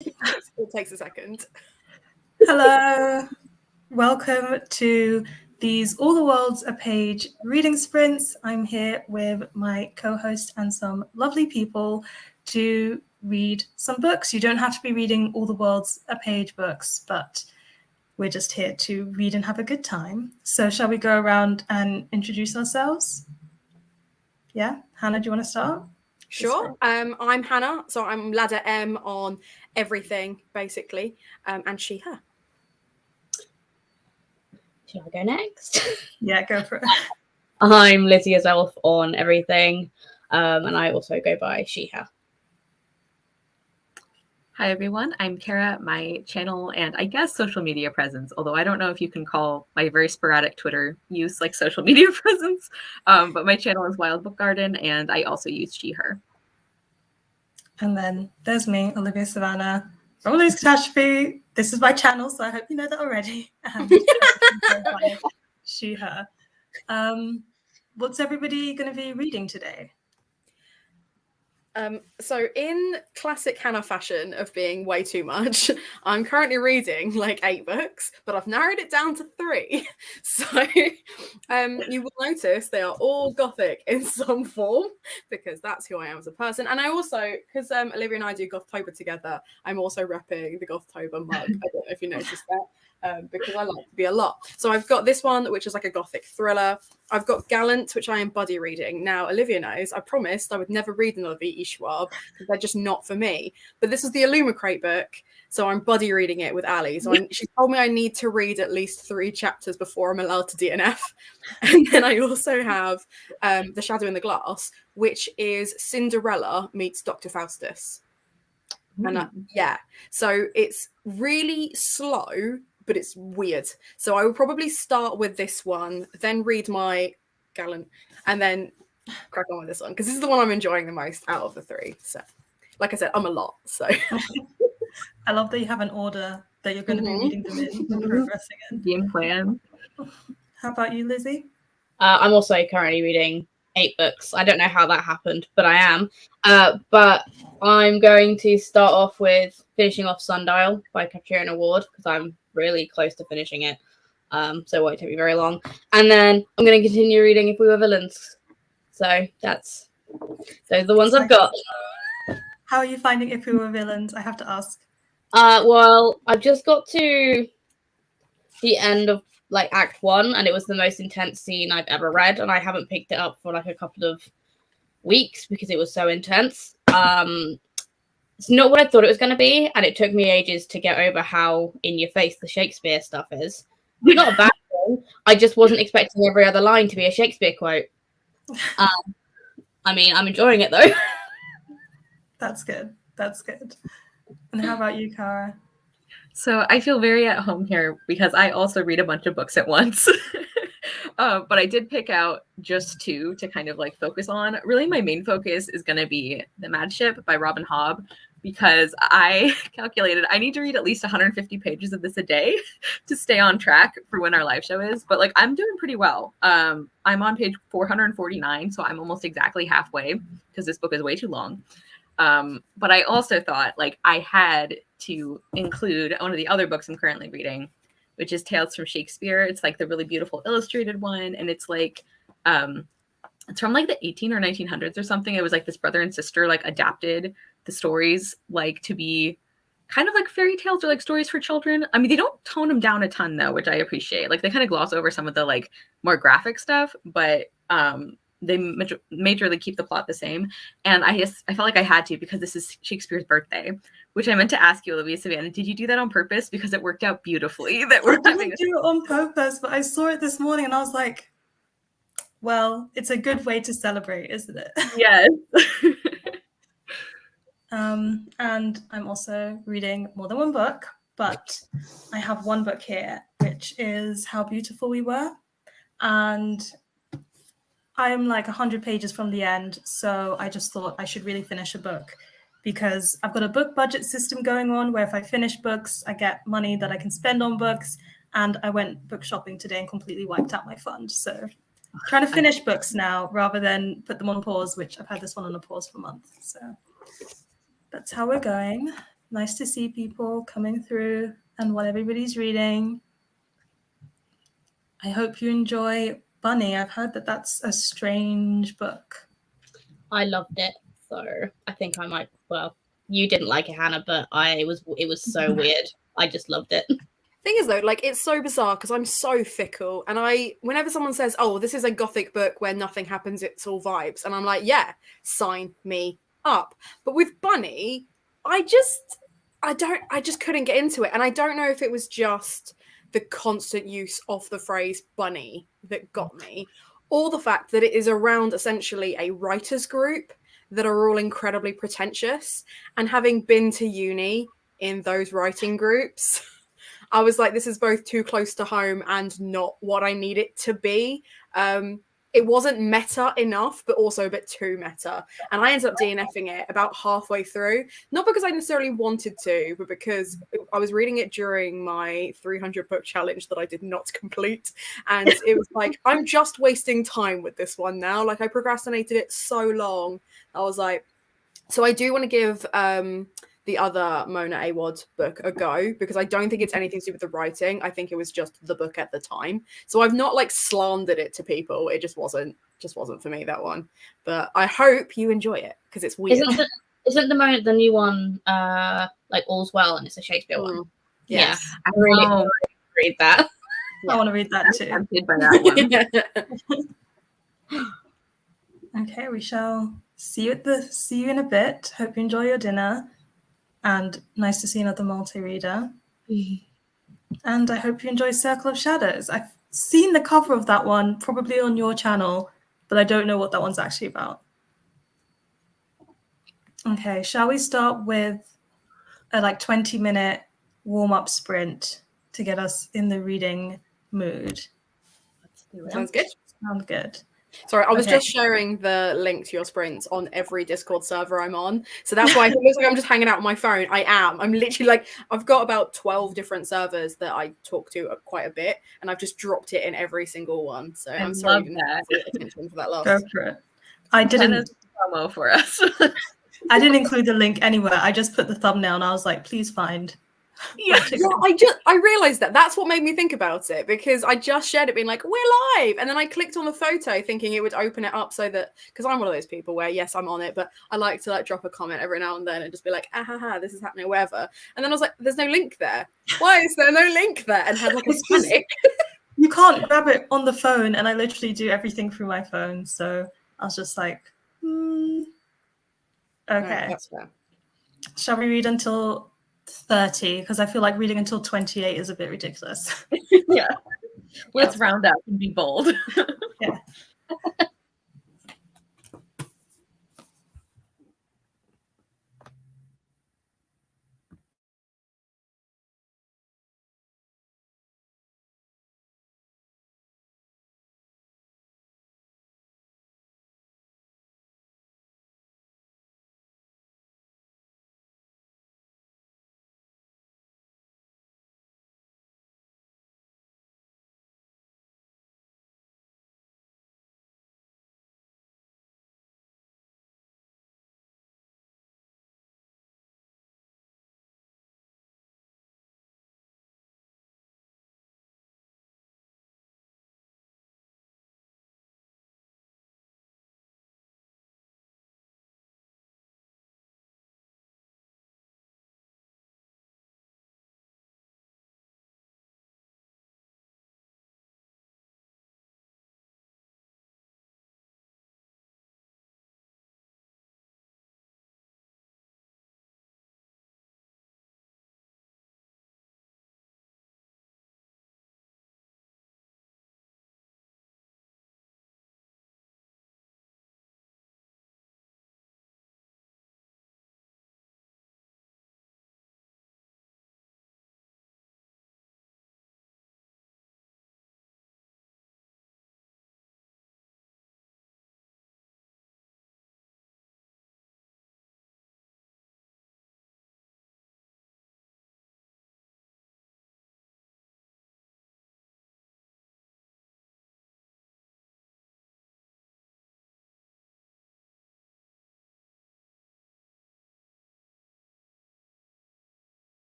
It takes a second. Hello, welcome to these All the World's a Page reading sprints. I'm here with my co-host and some lovely people to read some books. You don't have to be reading All the World's a Page books, but we're just here to read and have a good time. So shall we go around and introduce ourselves? Yeah, Hannah, do you want to start? Sure. I'm Hannah, so I'm ladder M on everything, basically, and she, her. Should I go next? Yeah, go for it. I'm Lizzie as Elf on everything, and I also go by she, her. Hi everyone, I'm Cara. My channel and I guess social media presence, although I don't know if you can call my very sporadic Twitter use like social media presence, but my channel is Wild Book Garden and I also use she, her. And then there's me, Olivia Savannah, from Louise Catastrophe. This is my channel, so I hope you know that already. She, her. What's everybody going to be reading today? So in classic Hannah fashion of being way too much, I'm currently reading like 8 books, but I've narrowed it down to 3. So you will notice they are all gothic in some form because that's who I am as a person. And I also, because Olivia and I do Gothtober together, I'm also repping the Gothtober mug. I don't know if you noticed that. Because I like to be a lot. So I've got this one, which is like a gothic thriller. I've got Gallant, which I am buddy reading. Now, Olivia knows I promised I would never read another V.E. Schwab because they're just not for me. But this is the Illumicrate book, so I'm buddy reading it with Ali. So she told me I need to read at least 3 chapters before I'm allowed to DNF. And then I also have The Shadow in the Glass, which is Cinderella meets Dr. Faustus. And so it's really slow, but it's weird. So I will probably start with this one, then read my Gallant, and then crack on with this one because this is the one I'm enjoying the most out of the 3. So, like I said, I'm a lot. So I love that you have an order that you're going to be reading them in and progressing in. Game plan. How about you, Lizzie? I'm also currently reading 8 books. I don't know how that happened, but I am. But I'm going to start off with finishing off Sundial by Catriona Ward because I'm really close to finishing it. So it won't take me very long. And then I'm going to continue reading If We Were Villains. So those are the ones I've got. How are you finding If We Were Villains? I have to ask. Well, I've just got to the end of like Act 1, and it was the most intense scene I've ever read, and I haven't picked it up for like a couple of weeks because it was so intense. It's not what I thought it was going to be, and it took me ages to get over how in your face the Shakespeare stuff is. Not a bad thing. I just wasn't expecting every other line to be a Shakespeare quote. I mean, I'm enjoying it though. That's good. That's good. And how about you, Cara? So I feel very at home here because I also read a bunch of books at once. But I did pick out just 2 to kind of like focus on. Really, my main focus is going to be The Mad Ship by Robin Hobb because I calculated I need to read at least 150 pages of this a day to stay on track for when our live show is. But like I'm doing pretty well. I'm on page 449, so I'm almost exactly halfway because this book is way too long. But I also thought like I had to include one of the other books I'm currently reading, which is Tales from Shakespeare. It's like the really beautiful illustrated one. And it's like, it's from like the 18 or 1900s or something. It was like this brother and sister like adapted the stories like to be kind of like fairy tales or like stories for children. I mean, they don't tone them down a ton though, which I appreciate. Like they kind of gloss over some of the like more graphic stuff, but they majorly keep the plot the same. And I felt like I had to because this is Shakespeare's birthday, which I meant to ask you, Olivia Savannah, did you do that on purpose? Because it worked out beautifully. That we're I didn't do it on purpose, but I saw it this morning and I was like, well, it's a good way to celebrate, isn't it? Yes. And I'm also reading more than one book, but I have one book here, which is How Beautiful We Were. And I'm like 100 pages from the end, so I just thought I should really finish a book because I've got a book budget system going on where if I finish books, I get money that I can spend on books. And I went book shopping today and completely wiped out my fund. So trying to finish books now rather than put them on pause, which I've had this one on a pause for months. So that's how we're going. Nice to see people coming through and what everybody's reading. I hope you enjoy Bunny. I've heard that that's a strange book. I loved it, so I think I might. Well, you didn't like it, Hannah, but it was so weird. I just loved it. Thing is though, like it's so bizarre because I'm so fickle, and whenever someone says, "Oh, this is a gothic book where nothing happens, it's all vibes," and I'm like, "Yeah, sign me up." But with Bunny, I just couldn't get into it, and I don't know if it was just the constant use of the phrase "bunny" that got me, or the fact that it is around essentially a writers group that are all incredibly pretentious, and having been to uni in those writing groups. I was like, this is both too close to home and not what I need it to be. It wasn't meta enough, but also a bit too meta. And I ended up DNFing it about halfway through, not because I necessarily wanted to, but because I was reading it during my 300 book challenge that I did not complete. And it was like, I'm just wasting time with this one now. Like, I procrastinated it so long. I was like, so I do want to give the other Mona Awad book a go, because I don't think it's anything to do with the writing. I think it was just the book at the time. So I've not like slandered it to people. It just wasn't for me, that one. But I hope you enjoy it because it's weird. Isn't the new one like All's Well, and it's a Shakespeare one? Yes. Yeah, I really want to read that. I want to read that too. I'm tempted by that one. Okay, we shall see you in a bit. Hope you enjoy your dinner. And nice to see another multi-reader. And I hope you enjoy Circle of Shadows. I've seen the cover of that one, probably on your channel, but I don't know what that one's actually about. Okay, shall we start with a 20-minute warm-up sprint to get us in the reading mood? Let's do it. Sounds good. Sounds good. Sorry, I was just sharing the link to your sprints on every Discord server I'm on. So that's why if it looks like I'm just hanging out on my phone, I am. I'm literally I've got about 12 different servers that I talk to quite a bit, and I've just dropped it in every single one. So I'm sorry you didn't have attention for that last. Go for it. I didn't promo for us. I didn't include the link anywhere. I just put the thumbnail and I was like, please find. Yeah, I realized that's what made me think about it, because I just shared it being like, we're live, and then I clicked on the photo thinking it would open it up so that, because I'm one of those people where yes, I'm on it, but I like to drop a comment every now and then and just be like, this is happening, wherever. And then I was like, there's no link there. Why is there no link there? And had a panic. You can't grab it on the phone, and I literally do everything through my phone, so I was just like, okay. Right, that's fair. Shall we read until 30? Because I feel like reading until 28 is a bit ridiculous. Yeah. Let's round up and be bold. Yeah.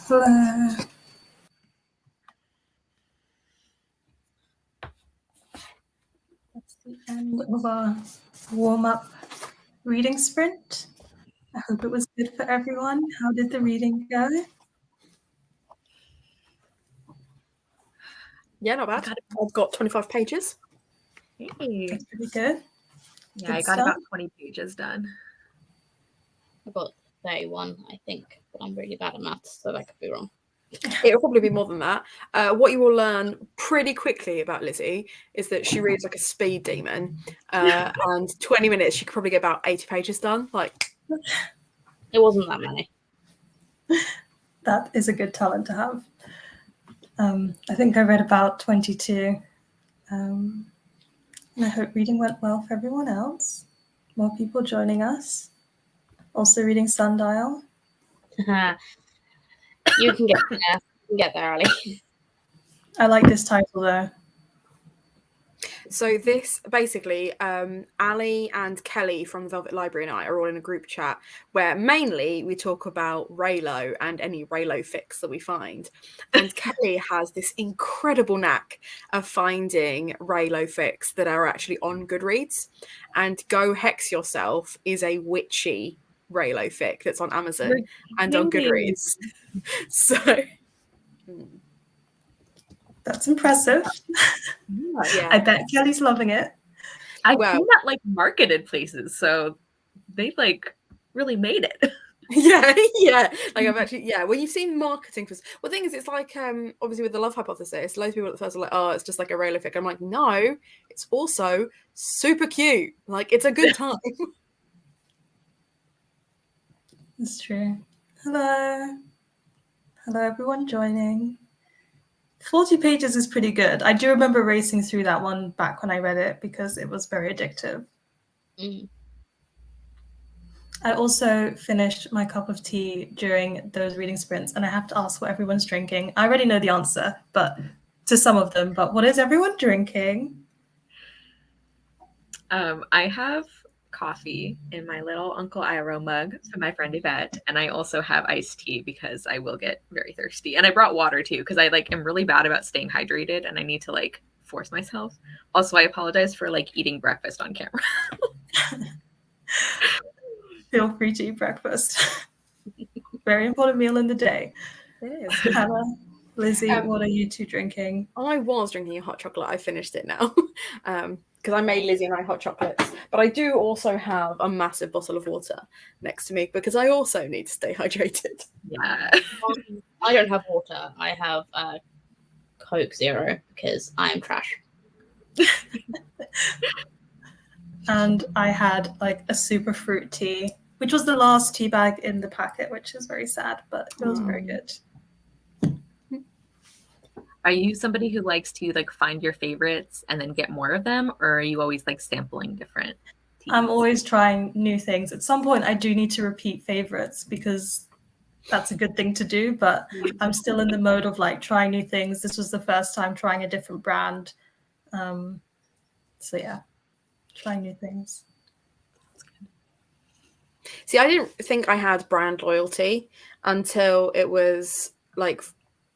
Hello. That's the end of our warm-up reading sprint. I hope it was good for everyone. How did the reading go? Yeah, not bad. I've got 25 pages. Hey. That's pretty good. Yeah, Good I got stuff. about 20 pages done. I got 31, I think, but I'm really bad at maths, so that could be wrong. It'll probably be more than that. What you will learn pretty quickly about Lizzie is that she reads like a speed demon, and 20 minutes she could probably get about 80 pages done. Like, It wasn't that many. That is a good talent to have. I think I read about 22. And I hope reading went well for everyone else. More people joining us. Also reading Sundial. You can get there. You can get there, Ali. I like this title though. so this basically, Ali and Kelly from the Velvet Library and I are all in a group chat where mainly we talk about Raylo and any Raylo fix that we find. And Kelly has this incredible knack of finding Raylo fix that are actually on Goodreads. And Go Hex Yourself is a witchy Raylo fic that's on Amazon and on Goodreads. So That's impressive. yeah, I bet Kelly's loving it. I've Well- seen that like marketed places, so they like really made it. yeah. Like I've actually, when you've seen marketing for, well, the thing is, it's like obviously with the Love Hypothesis, loads of people at first are like, oh, it's just like a Raylo fic. I'm like, no, it's also super cute. Like it's a good time. That's true. Hello. Hello, everyone joining. 40 pages is pretty good. I do remember racing through that one back when I read it because it was very addictive. Mm. I also finished my cup of tea during those reading sprints, and I have to ask what everyone's drinking. I already know the answer, but to some of them, but what is everyone drinking? I have coffee in my little Uncle Iro mug for my friend Yvette, and I also have iced tea because I will get very thirsty. And I brought water too because I like am really bad about staying hydrated, and I need to like force myself. Also, I apologize for like eating breakfast on camera. Feel free to eat breakfast. Very important meal in the day. It Hannah, Lizzie, what are you two drinking? I was drinking a hot chocolate. I finished it now because I made Lizzie and I hot chocolates. But I do also have a massive bottle of water next to me because I also need to stay hydrated. Yeah. I don't have water. I have Coke Zero because I am trash. And I had like a super fruit tea, which was the last tea bag in the packet, which is very sad, but it was very good. Are you somebody who likes to like find your favorites and then get more of them, or are you always like sampling different teas? I'm always trying new things. At some point, I do need to repeat favorites because that's a good thing to do, but I'm still in the mode of like trying new things. This was the first time trying a different brand. So yeah, trying new things. See, I didn't think I had brand loyalty until it was like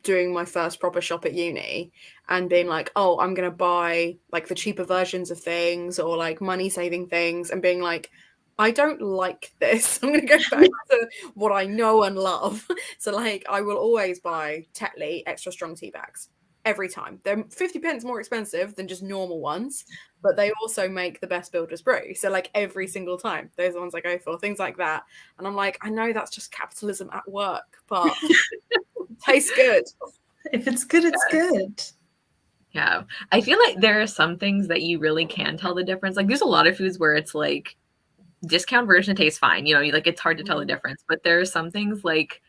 doing my first proper shop at uni and being like, oh, I'm going to buy like the cheaper versions of things or like money saving things and being like, I don't like this. I'm going to go back to what I know and love. So like I will always buy Tetley extra strong tea bags every time. They're 50 pence more expensive than just normal ones, but they also make the best builder's brew. So like every single time, those are the ones I go for, things like that. And I'm like, I know that's just capitalism at work, but tastes good. If it's good, it's good. Yeah. I feel like there are some things that you really can tell the difference. Like there's a lot of foods where it's like discount version tastes fine. You know, like it's hard to tell the difference. But there are some things like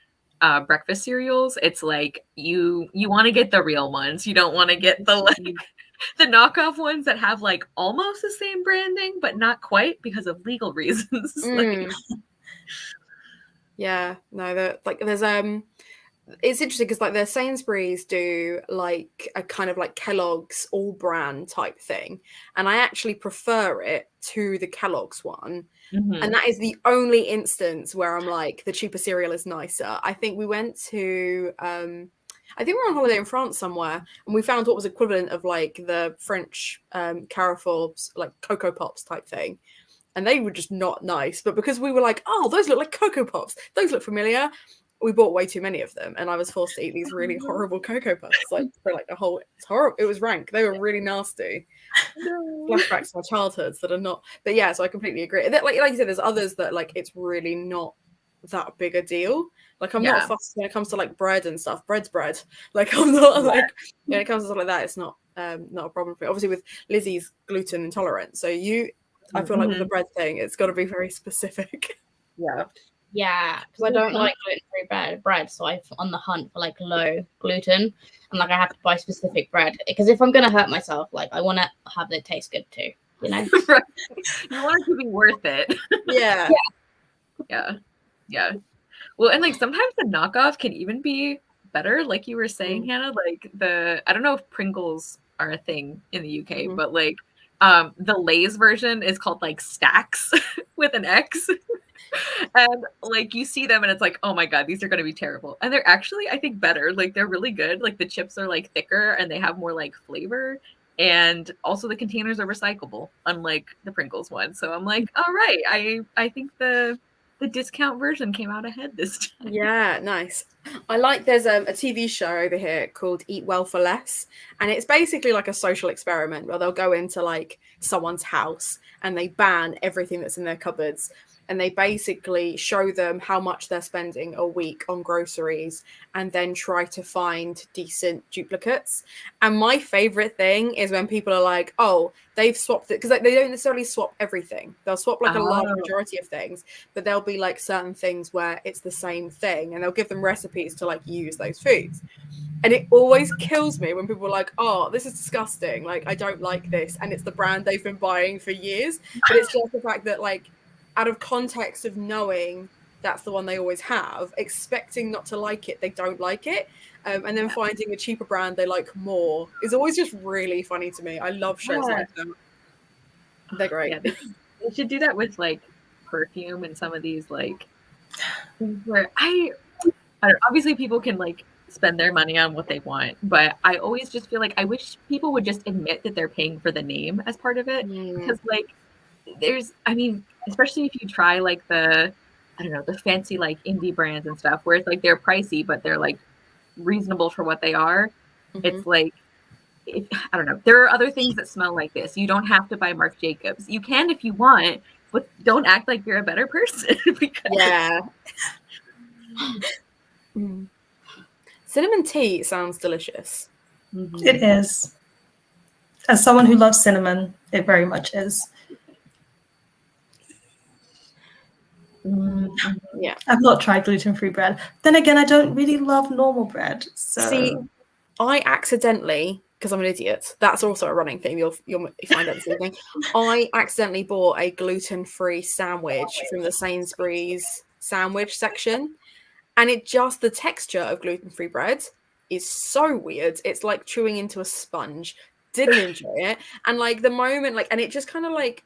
breakfast cereals. It's like you want to get the real ones. You don't want to get the like the knockoff ones that have like almost the same branding, but not quite because of legal reasons. Yeah, no, like there's it's interesting because like the Sainsbury's do like a kind of like Kellogg's all brand type thing, and I actually prefer it to the Kellogg's one. Mhm. And that is the only instance where I'm like, the cheaper cereal is nicer. I think we went to I think we were on holiday in France somewhere, and we found what was equivalent of like the French Caraforbes, like Cocoa Pops type thing. And they were just not nice. But because we were like, oh, those look like Cocoa Pops, those look familiar, we bought way too many of them. And I was forced to eat these really horrible Cocoa Puffs, like for like a whole, it's horrible. It was rank. They were really nasty. Flashbacks to my childhoods that are not, but yeah, so I completely agree. Like you said, there's others that like it's really not that big a deal. Like I'm not fussed when it comes to like bread and stuff. Bread's bread. Like I'm not like when it comes to stuff like that, it's not a problem for me. Obviously with Lizzie's gluten intolerant, so I feel like with the bread thing, it's got to be very specific. Yeah, because I don't like gluten-free bread, so I'm on the hunt for like low gluten, and like I have to buy specific bread because if I'm gonna hurt myself, like I want to have it taste good too, you know. Right. You want it to be worth it. Yeah. Well, and like sometimes the knockoff can even be better, like you were saying, Hannah. Like I don't know if Pringles are a thing in the UK, but like the Lay's version is called like Stacks with an X. And like you see them and it's like, oh my god, these are going to be terrible, and they're actually, I think, better. Like they're really good. Like the chips are like thicker and they have more like flavor, and also the containers are recyclable, unlike the Pringles one. So I'm like, all right, I think the discount version came out ahead this time. Yeah, nice. I like there's a TV show over here called Eat Well for Less, and it's basically like a social experiment where they'll go into like someone's house and they ban everything that's in their cupboards, and they basically show them how much they're spending a week on groceries and then try to find decent duplicates. And my favorite thing is when people are like, oh, they've swapped it, because they don't necessarily swap everything. They'll swap like a large majority of things, but there'll be like certain things where it's the same thing, and they'll give them recipes to like use those foods. And it always kills me when people are like, oh, this is disgusting, like I don't like this, and it's the brand they've been buying for years. But it's just the fact that like out of context of knowing that's the one they always have, expecting not to like it, they don't like it, and then finding a cheaper brand they like more is always just really funny to me. I love shows like that. They're great. Yeah, they should do that with like perfume and some of these like things where I don't know, obviously people can like spend their money on what they want, but I always just feel like I wish people would just admit that they're paying for the name as part of it, because like especially if you try like the fancy like indie brands and stuff where it's like they're pricey but they're like reasonable for what they are. It's like, I don't know, there are other things that smell like this. You don't have to buy Marc Jacobs. You can if you want, but don't act like you're a better person. Cinnamon tea sounds delicious. It is. As someone who loves cinnamon, it very much is. Yeah, I've not tried gluten-free bread. Then again, I don't really love normal bread. So see, I accidentally, because I'm an idiot, that's also a running thing, you'll find out this evening, I accidentally bought a gluten-free sandwich from the Sainsbury's sandwich section, and the texture of gluten-free bread is so weird. It's like chewing into a sponge. Didn't enjoy it, and like the moment and it just kind of like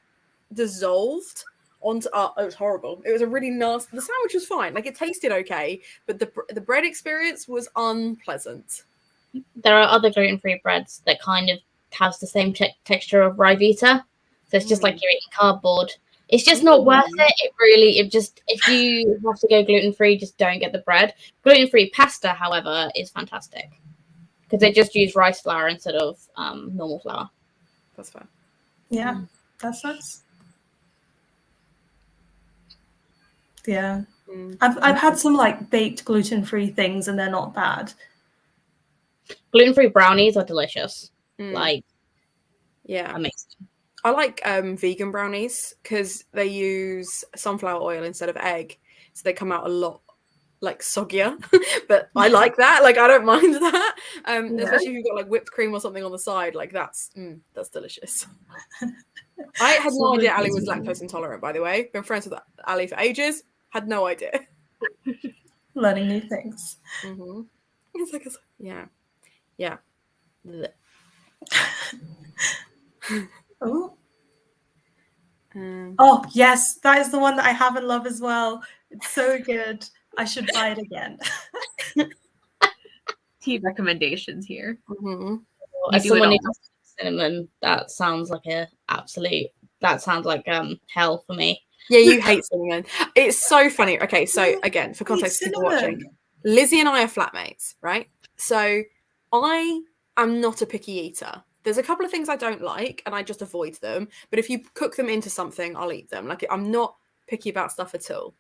dissolved onto it was horrible. It was a really nasty. The sandwich was fine, like it tasted okay, but the bread experience was unpleasant. There are other gluten-free breads that kind of has the same texture of Rivita, so it's just like you're eating cardboard. It's just not worth it. If you have to go gluten-free, just don't get the bread. Gluten-free pasta, however, is fantastic because they just use rice flour instead of normal flour. That's fine. Yeah, that's nice. Yeah, I've had some like baked gluten-free things, and they're not bad. Gluten-free brownies are delicious. Amazing. I like vegan brownies because they use sunflower oil instead of egg, so they come out a lot like soggier. But I like that. Like I don't mind that. Especially if you've got like whipped cream or something on the side. Like that's delicious. I had no idea Ali was lactose intolerant. By the way, been friends with Ali for ages. Had no idea. Learning new things. Mm-hmm. It's like, yeah. Blech. Oh. Um, Oh, yes, that is the one that I have in love as well. It's so good. I should buy it again. Tea recommendations here. mhm. As do it someone who all. does cinnamon, that sounds like hell for me. Yeah, you hate cinnamon. It's so funny. Okay, so You again, for hate context, people watching, cinnamon. Lizzie and I are flatmates, right? So I am not a picky eater. There's a couple of things I don't like and I just avoid them. But if you cook them into something, I'll eat them. Like, I'm not picky about stuff at all.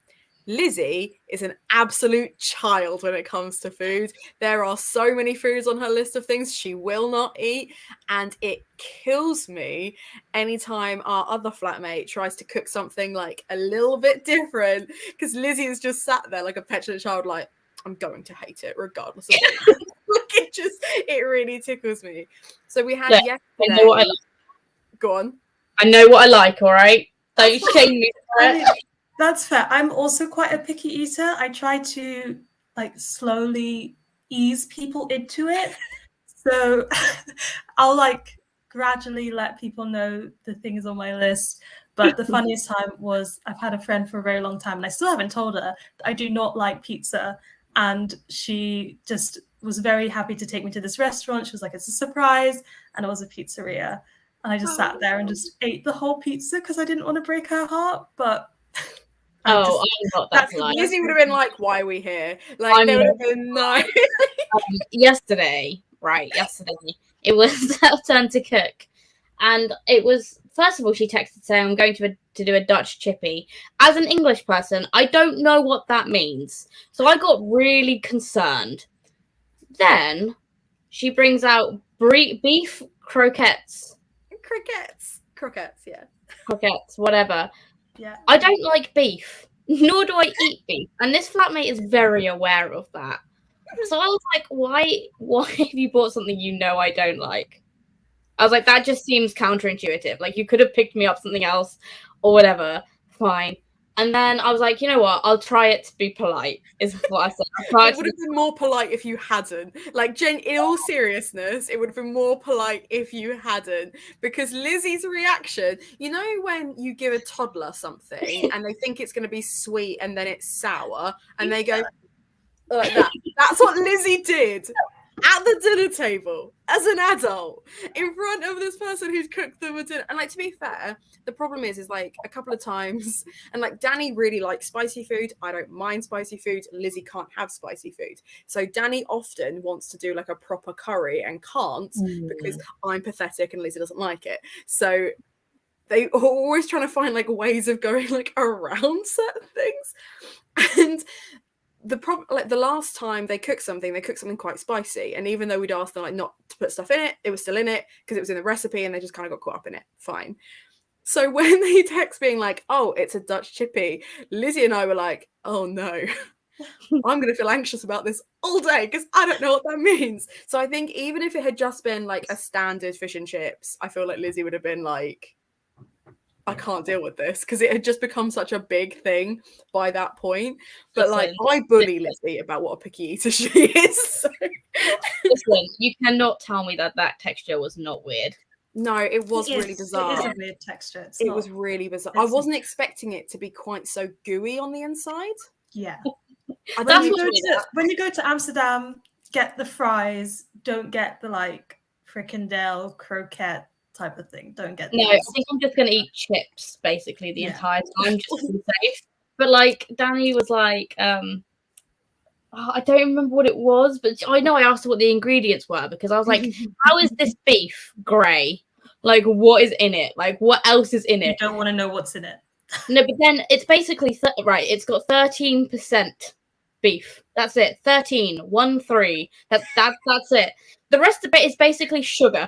Lizzie is an absolute child when it comes to food. There are so many foods on her list of things she will not eat, and it kills me anytime our other flatmate tries to cook something like a little bit different, because Lizzie is just sat there like a petulant child, like, I'm going to hate it regardless of what it really tickles me. So we had Look, yesterday. I know what I like. Go on. I know what I like, all right? Don't shame me for I it. mean, that's fair. I'm also quite a picky eater. I try to like slowly ease people into it. So I'll like gradually let people know the things on my list. But the funniest time was I've had a friend for a very long time and I still haven't told her that I do not like pizza. And she just was very happy to take me to this restaurant. She was like, it's a surprise. And it was a pizzeria. And I just sat there and just ate the whole pizza because I didn't want to break her heart. But I'm not that polite. Lizzie would have been like, why are we here? Like, there would have been no. Yesterday, it was her turn to cook. And it was, first of all, she texted saying, I'm going to do a Dutch chippy. As an English person, I don't know what that means. So I got really concerned. Then she brings out beef croquettes. Croquettes, yeah. Croquettes, whatever. yeah, I don't like beef, nor do I eat beef. And this flatmate is very aware of that. So I was like, why have you bought something you know I don't like? I was like, that just seems counterintuitive. Like, you could have picked me up something else or whatever. Fine. And then I was like, you know what? I'll try it to be polite, is what I said. It would have been more polite if you hadn't. Like, in all seriousness, it would have been more polite if you hadn't. Because Lizzie's reaction, you know, when you give a toddler something and they think it's going to be sweet and then it's sour and they go like that. That's what Lizzie did at the dinner table as an adult in front of this person who's cooked them a dinner. And like, to be fair, the problem is like a couple of times, and like Danny really likes spicy food. I don't mind spicy food. Lizzie can't have spicy food. So Danny often wants to do like a proper curry and can't because I'm pathetic and Lizzie doesn't like it. So they are always trying to find like ways of going like around certain things. And the problem, like the last time they cooked something quite spicy, and even though we'd asked them like not to put stuff in it was still in it because it was in the recipe, and they just kind of got caught up in it. Fine. So when they text being like, oh, it's a Dutch chippy, Lizzie and I were like, oh no, I'm gonna feel anxious about this all day because I don't know what that means. So I think even if it had just been like a standard fish and chips, I feel like Lizzie would have been like, I can't deal with this, because it had just become such a big thing by that point. But like, I bully Lizzie about what a picky eater she is. So. Listen, you cannot tell me that texture was not weird. No, it was really bizarre. It is a weird texture. It was really bizarre. I wasn't expecting it to be quite so gooey on the inside. Yeah. When you go to Amsterdam, get the fries. Don't get the like frikandel croquette type of thing. Don't get I think I'm just gonna eat chips basically the entire time just to be safe. But like Danny was like, I don't remember what it was, but I know I asked her what the ingredients were because I was like, how is this beef grey? Like, what is in it? Like, what else is in it? You don't want to know what's in it. No, but then it's basically right. It's got 13% beef. That's it. 13. That's it. The rest of it is basically sugar.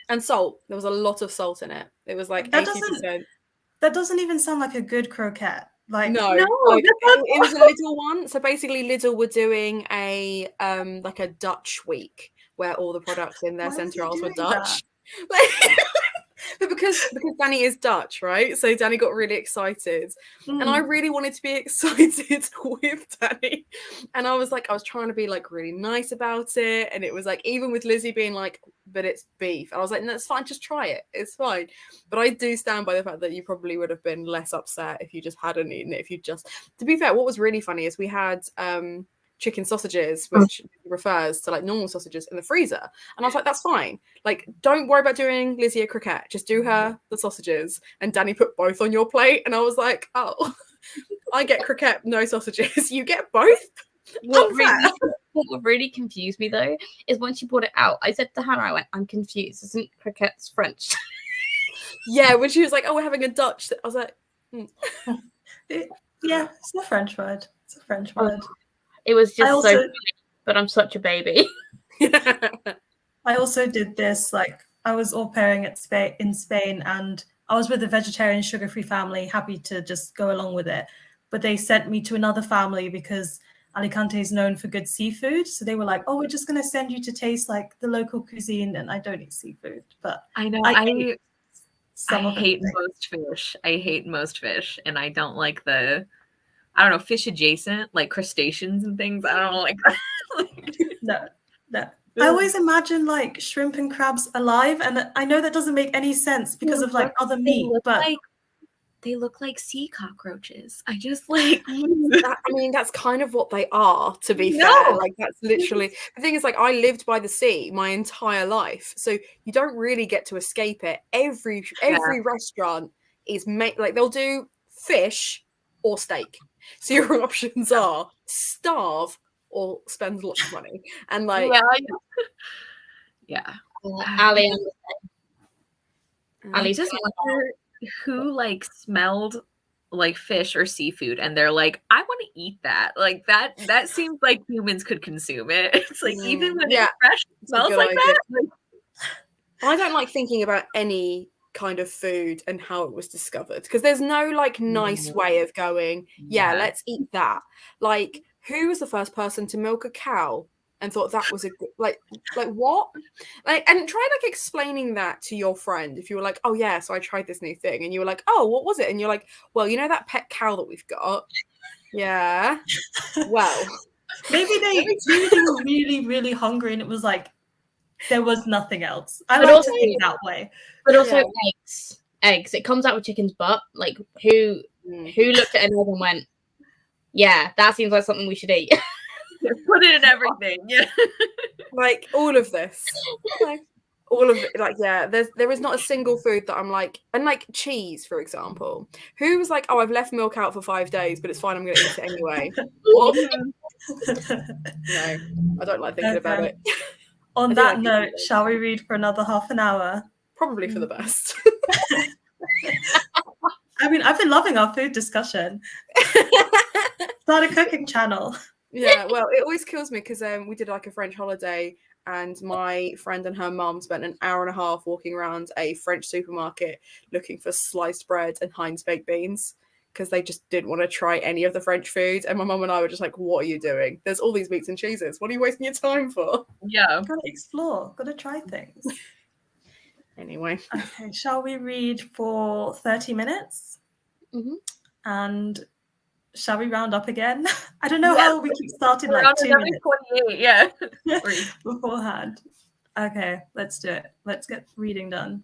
And salt. There was a lot of salt in it. It was like 80%. That doesn't even sound like a good croquette. Like no, it was a Lidl one. So basically, Lidl were doing a like a Dutch week where all the products in their centre aisles were Dutch. But because Danny is Dutch, right? So Danny got really excited. And I really wanted to be excited with Danny. And I was trying to be like really nice about it. And it was like, even with Lizzie being like, but it's beef. And I was like, no, it's fine, just try it. It's fine. But I do stand by the fact that you probably would have been less upset if you just hadn't eaten it. If you just, to be fair, what was really funny is we had chicken sausages, which refers to like normal sausages, in the freezer. And I was like, that's fine. Like, don't worry about doing Lizzie a croquette. Just do her the sausages. And Danny put both on your plate. And I was like, oh, I get croquette, no sausages. You get both? What really confused me though is when she brought it out, I said to Hannah, I went, I'm confused. Isn't croquettes French? Yeah, when she was like, oh, we're having a Dutch. I was like, yeah, it's a French word. It's a French word. It was just so funny, but I'm such a baby. I also did this, like, I was au pairing in Spain, and I was with a vegetarian sugar-free family, happy to just go along with it. But they sent me to another family because Alicante is known for good seafood. So they were like, oh, we're just going to send you to taste like the local cuisine. And I don't eat seafood, but I know I hate most fish. I hate most fish. And I don't like I don't know, fish adjacent, like crustaceans and things. I don't like that. No. I always imagine like shrimp and crabs alive. And I know that doesn't make any sense because of like other meat, but they look like sea cockroaches. I just like I mean, that's kind of what they are, to be fair. Like, that's literally the thing. Is like, I lived by the sea my entire life, so you don't really get to escape it. Every restaurant is made like, they'll do fish or steak, so your options are starve or spend lots of money. And like, Ali just wonder who like smelled like fish or seafood and they're like, I want to eat that. Like that seems like humans could consume it. It's like, even when it's fresh, it smells like that. I don't like thinking about any kind of food and how it was discovered, because there's no like nice way of going, let's eat that. Like, who was the first person to milk a cow and thought that was a good, like what? Like, and try like explaining that to your friend. If you were like, oh yeah, so I tried this new thing, and you were like, oh, what was it? And you're like, well, you know that pet cow that we've got? Yeah. Well, maybe they were really, really hungry, and it was like there was nothing else. I like to think that way. But also eggs. It comes out with chicken's butt. Like, who looked at an egg and went, yeah, that seems like something we should eat. Put it in everything. Yeah. Like, all of this. All of it, like, there is not a single food that I'm like, and like cheese, for example. Who was like, oh, I've left milk out for 5 days, but it's fine, I'm going to eat it anyway. What? No, I don't like thinking about it. On that note, shall we read for another half an hour? Probably for the best. I mean, I've been loving our food discussion. Start a cooking channel. Yeah, well, it always kills me because we did like a French holiday, and my friend and her mum spent an hour and a half walking around a French supermarket looking for sliced bread and Heinz baked beans, because they just didn't want to try any of the French food. And my mum and I were just like, what are you doing? There's all these meats and cheeses. What are you wasting your time for? Yeah. Gotta explore. Gotta try things. Anyway. Okay, shall we read for 30 minutes? Mm-hmm. And shall we round up again? I don't know how we keep starting like 2 minutes. 28, yeah. Beforehand. Okay, let's do it. Let's get reading done.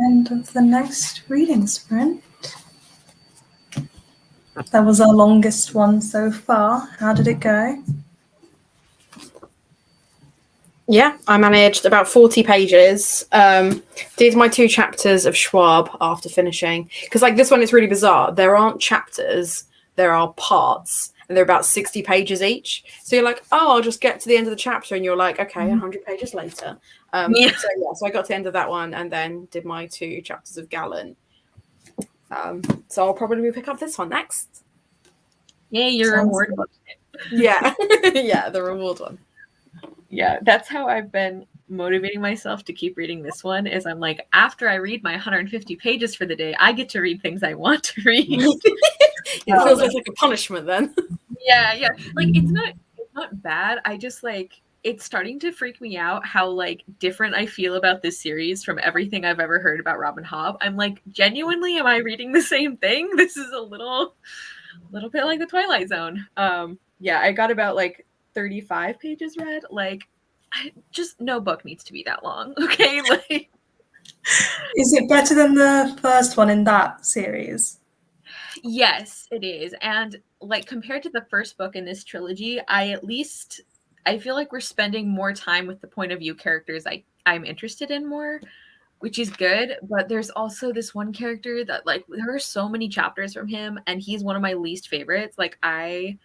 End of the next reading sprint. That was our longest one so far. How did it go? Yeah, I managed about 40 pages. Did my 2 chapters of Schwab after finishing. Because like this one is really bizarre. There aren't chapters, there are parts. And they're about 60 pages each. So you're like, oh, I'll just get to the end of the chapter. And you're like, okay, 100 pages later. So I got to the end of that one and then did my 2 chapters of Gallant. So I'll probably pick up this one next. Yay, your reward book. Yeah. Yeah, the reward one. Yeah, that's how I've been motivating myself to keep reading this one is I'm like, after I read my 150 pages for the day, I get to read things I want to read. It feels like a punishment then. Yeah. Like it's not bad. I just like it's starting to freak me out how like different I feel about this series from everything I've ever heard about Robin Hobb. I'm like, genuinely, am I reading the same thing? This is a little bit like the Twilight Zone. Yeah, I got about like 35 pages read. Like, just no book needs to be that long. Okay, like, is it better than the first one in that series? Yes, it is. And like compared to the first book in this trilogy, I feel like we're spending more time with the point of view characters I'm interested in more, which is good. But there's also this one character that like there are so many chapters from him, and he's one of my least favorites. Like I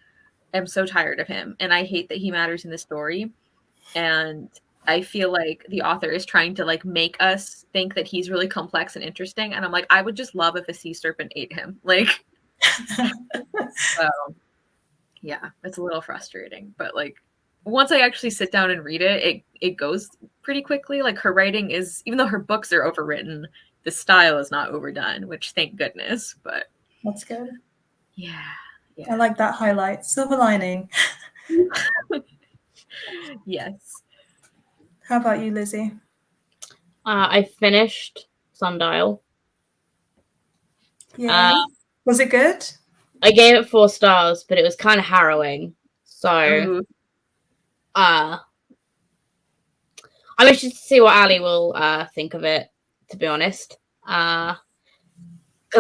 am so tired of him, and I hate that he matters in the story. And I feel like the author is trying to like make us think that he's really complex and interesting. And I'm like, I would just love if a sea serpent ate him. Like, so yeah, it's a little frustrating. But like, once I actually sit down and read it, it goes pretty quickly. Like her writing is, even though her books are overwritten, the style is not overdone, which thank goodness. But that's good. Yeah. I like that highlight. Silver lining. Yes. How about you, Lizzie? I finished Sundial. Yeah. Was it good? I gave it 4 stars, but it was kind of harrowing. So, I wish to see what Ali will think of it, to be honest. Because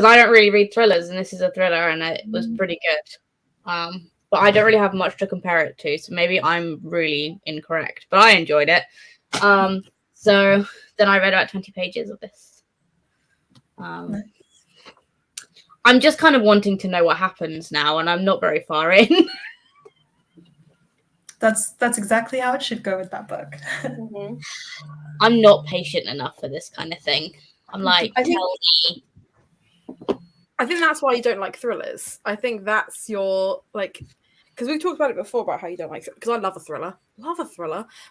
I don't really read thrillers, and this is a thriller, and it was pretty good. But I don't really have much to compare it to, so maybe I'm really incorrect. But I enjoyed it. So then I read about 20 pages of this. Nice. I'm just kind of wanting to know what happens now, and I'm not very far in. That's exactly how it should go with that book. Mm-hmm. I'm not patient enough for this kind of thing. I'm like, tell me. I think that's why you don't like thrillers. I think that's your like, because we've talked about it before about how you don't like it. Because I love a thriller,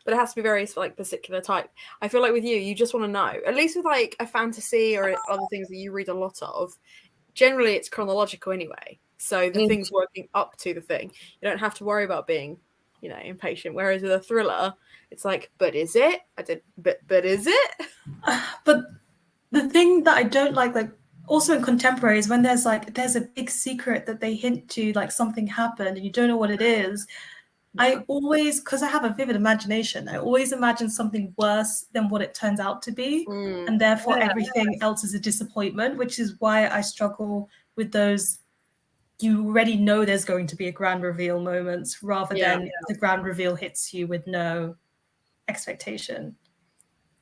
but it has to be very like particular type. I feel like with you just want to know. At least with like a fantasy or other things that you read a lot of, generally it's chronological anyway. So the thing's working up to the thing. You don't have to worry about being, impatient. Whereas with a thriller, it's like, but is it? But is it? But the thing that I don't like also in contemporary is when there's a big secret that they hint to, like something happened and you don't know what it is. I always, because I have a vivid imagination, I always imagine something worse than what it turns out to be. And therefore everything else is a disappointment, which is why I struggle with those you already know there's going to be a grand reveal moments rather than the grand reveal hits you with no expectation.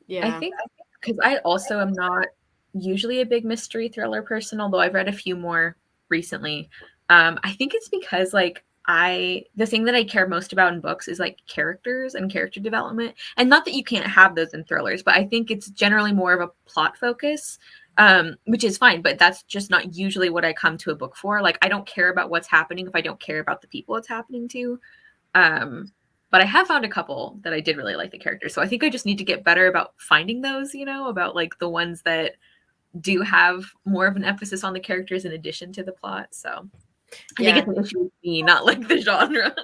Yeah. I think because I also am not usually a big mystery thriller person, although I've read a few more recently. I think it's because like the thing that I care most about in books is like characters and character development. And not that you can't have those in thrillers, but I think it's generally more of a plot focus, which is fine, but that's just not usually what I come to a book for. Like I don't care about what's happening if I don't care about the people it's happening to. But I have found a couple that I did really like the characters. So I think I just need to get better about finding those, about like the ones that do have more of an emphasis on the characters in addition to the plot. So I think it's an issue with me, not like the genre.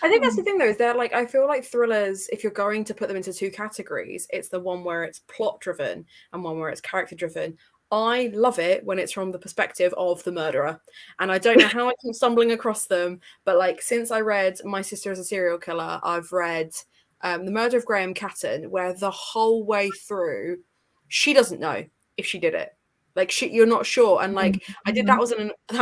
I think that's the thing though, is they're like, I feel like thrillers, if you're going to put them into 2 categories, it's the one where it's plot driven and one where it's character driven. I love it when it's from the perspective of the murderer. And I don't know how I keep stumbling across them, but like since I read My Sister is a Serial Killer, I've read The Murder of Graham Caton, where the whole way through she doesn't know if she did it. Like you're not sure. And like I did that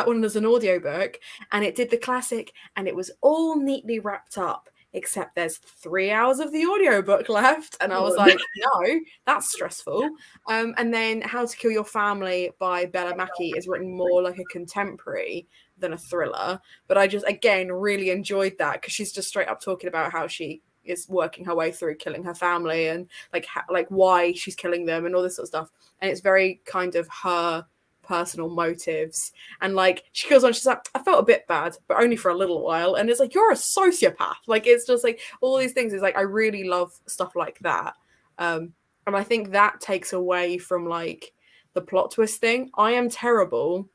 one as an audiobook, and it did the classic, and it was all neatly wrapped up, except there's 3 hours of the audiobook left. And I was like, no, that's stressful. And then How to Kill Your Family by Bella Mackie is written more like a contemporary than a thriller. But I just, again, really enjoyed that, because she's just straight up talking about how she is working her way through killing her family, and like why she's killing them and all this sort of stuff. And it's very kind of her personal motives. And like she goes on, she's like, I felt a bit bad, but only for a little while. And it's like, you're a sociopath. Like it's just like all these things. Is like, I really love stuff like that. And I think that takes away from like the plot twist thing. I am terrible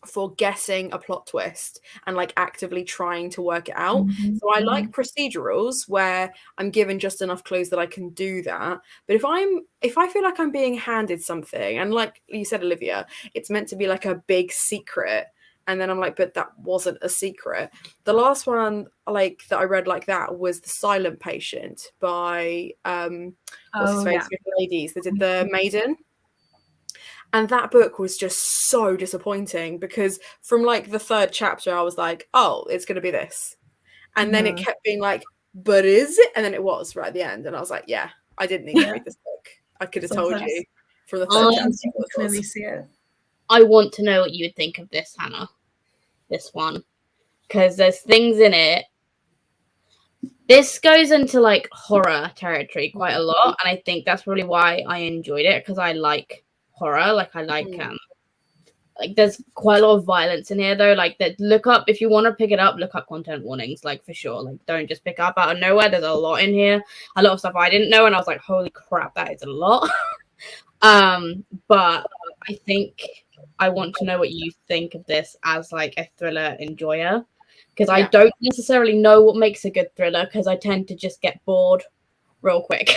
for guessing a plot twist and like actively trying to work it out. So I like procedurals where I'm given just enough clues that I can do that. But if I feel like I'm being handed something, and like you said, Olivia, it's meant to be like a big secret, and then I'm like, but that wasn't a secret. The last one like that I read like that was The Silent Patient by what's his face, ladies that did The Maiden. And that book was just so disappointing, because from like the 3rd chapter, I was like, oh, it's going to be this. And then it kept being like, but is it? And then it was right at the end. And I was like, yeah, I didn't need to read this book. I could have told you from the 3rd chapter. You can clearly see it. I want to know what you would think of this, Hannah. This one. Because there's things in it. This goes into like horror territory quite a lot. And I think that's really why I enjoyed it, because I like horror. Like I like there's quite a lot of violence in here though. Like that, look up, if you want to pick it up, look up content warnings, like for sure. Like don't just pick up out of nowhere. There's a lot in here, a lot of stuff I didn't know, and I was like, holy crap, that is a lot. But I think I want to know what you think of this as like a thriller enjoyer, because I don't necessarily know what makes a good thriller, because I tend to just get bored real quick.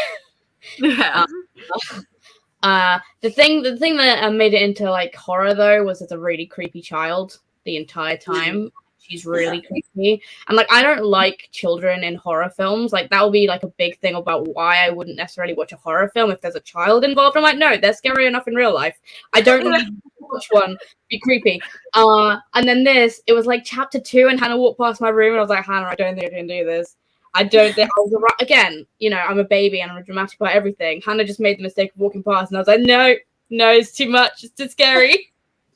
The thing that made it into like horror though was it's a really creepy child the entire time. She's really creepy, and like I don't like children in horror films. Like that will be like a big thing about why I wouldn't necessarily watch a horror film if there's a child involved. I'm like, no, they're scary enough in real life. I don't need to watch one be creepy. And then this, it was like chapter 2, and Hannah walked past my room, and I was like, Hannah, I don't think I can do this. I don't think I was again, you know, I'm a baby and I'm dramatic about everything. Hannah just made the mistake of walking past, and I was like, no, it's too much. It's too scary.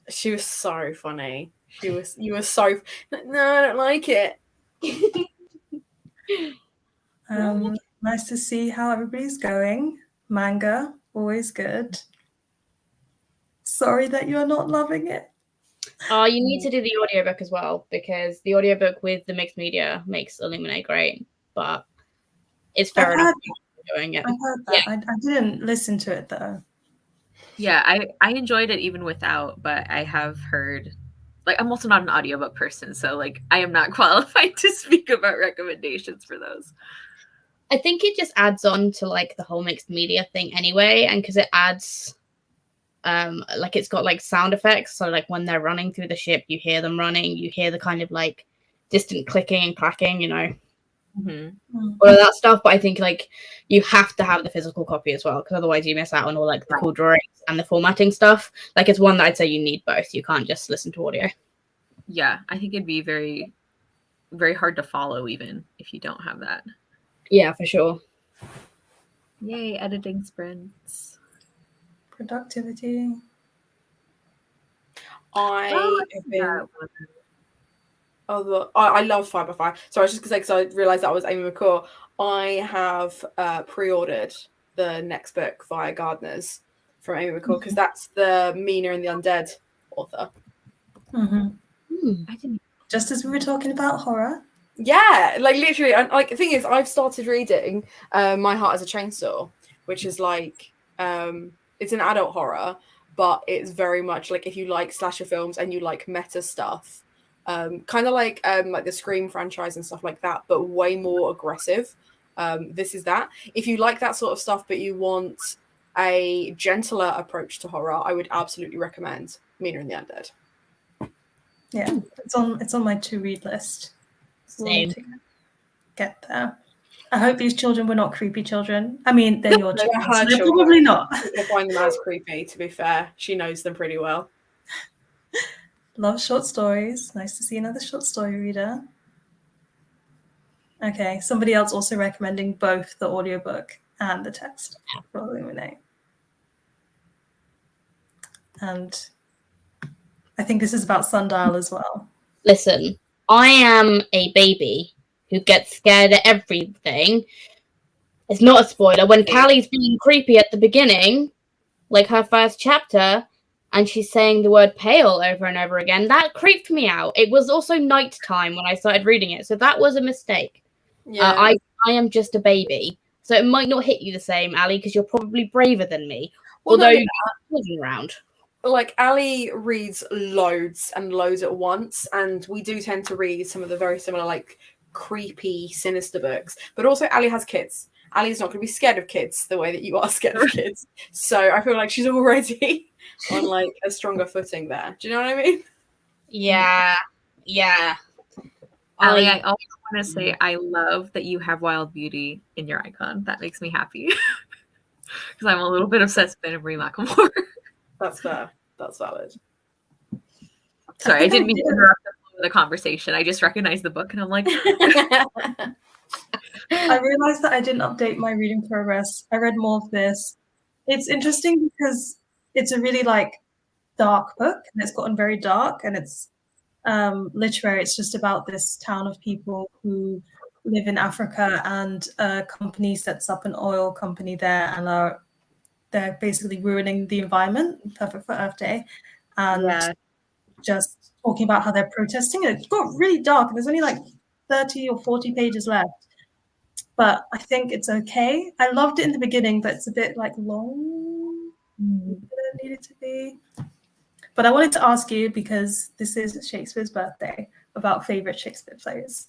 She was so funny. You were so no, I don't like it. Nice to see how everybody's going. Manga, always good. Sorry that you're not loving it. You need to do the audiobook as well, because the audiobook with the mixed media makes Illuminate great, but it's fair enough doing it. I heard that. Yeah. I didn't listen to it though. Yeah, I enjoyed it even without, but I have heard, like, I'm also not an audiobook person, so like I am not qualified to speak about recommendations for those. I think it just adds on to like the whole mixed media thing anyway, and because it adds like it's got like sound effects, so like when they're running through the ship, you hear them running, you hear the kind of like distant clicking and clacking, you know, all of that stuff. But I think like you have to have the physical copy as well, because otherwise you miss out on all like the cool drawings and the formatting stuff. Like it's one that I'd say you need both. You can't just listen to audio. Yeah, I think it'd be very, very hard to follow even if you don't have that. Yeah, for sure. Yay, editing sprints. Productivity. I love 5x5. So I was just going to say, because I realised that was Amy McCaw, I have pre-ordered the next book via Gardeners from Amy McCaw, because that's the Mina and the Undead author. I didn't. Just as we were talking about horror. Yeah, like literally. And like the thing is, I've started reading My Heart as a Chainsaw, which is like it's an adult horror, but it's very much like if you like slasher films and you like meta stuff, kind of like the Scream franchise and stuff like that, but way more aggressive. This is that. If you like that sort of stuff, but you want a gentler approach to horror, I would absolutely recommend Mina and the Undead. Yeah, it's on my to read list. Same. To get there. I hope these children were not creepy children. I mean, they're your They're children. her So they're children. probably not. I find them as creepy, to be fair. She knows them pretty well. Love short stories. Nice to see another short story reader. Okay, somebody else also recommending both the audiobook and the text for Illuminate. And I think this is about Sundial as well. Listen, I am a baby who gets scared at everything. It's not a spoiler. When Callie's being creepy at the beginning, like her first chapter, and she's saying the word pale over and over again, that creeped me out. It was also nighttime when I started reading it, so that was a mistake. Yeah. I am just a baby, so it might not hit you the same, Ali, because you're probably braver than me. Well, although no, you're around. Like, Ali reads loads and loads at once, and we do tend to read some of the very similar, like, creepy, sinister books. But also, Ali has kids. Ali's not going to be scared of kids the way that you are scared of kids. So I feel like she's already on, like, a stronger footing there. Do you know what I mean? Yeah. Ali, I also want to say I love that you have Wild Beauty in your icon. That makes me happy. Because I'm a little bit obsessed with Anna Marie McLemore. That's fair. That's valid. Sorry, I didn't mean to interrupt the conversation. I just recognized the book and I'm like... I realized that I didn't update my reading progress. I read more of this. It's interesting because it's a really, like, dark book, and it's gotten very dark, and it's literary. It's just about this town of people who live in Africa, and a company sets up an oil company there, and they're basically ruining the environment. Perfect for Earth Day. And just talking about how they're protesting. It got really dark, and there's only like 30 or 40 pages left. But I think it's okay. I loved it in the beginning, but it's a bit like long. It needed to be. But I wanted to ask you, because this is Shakespeare's birthday, about favorite Shakespeare plays.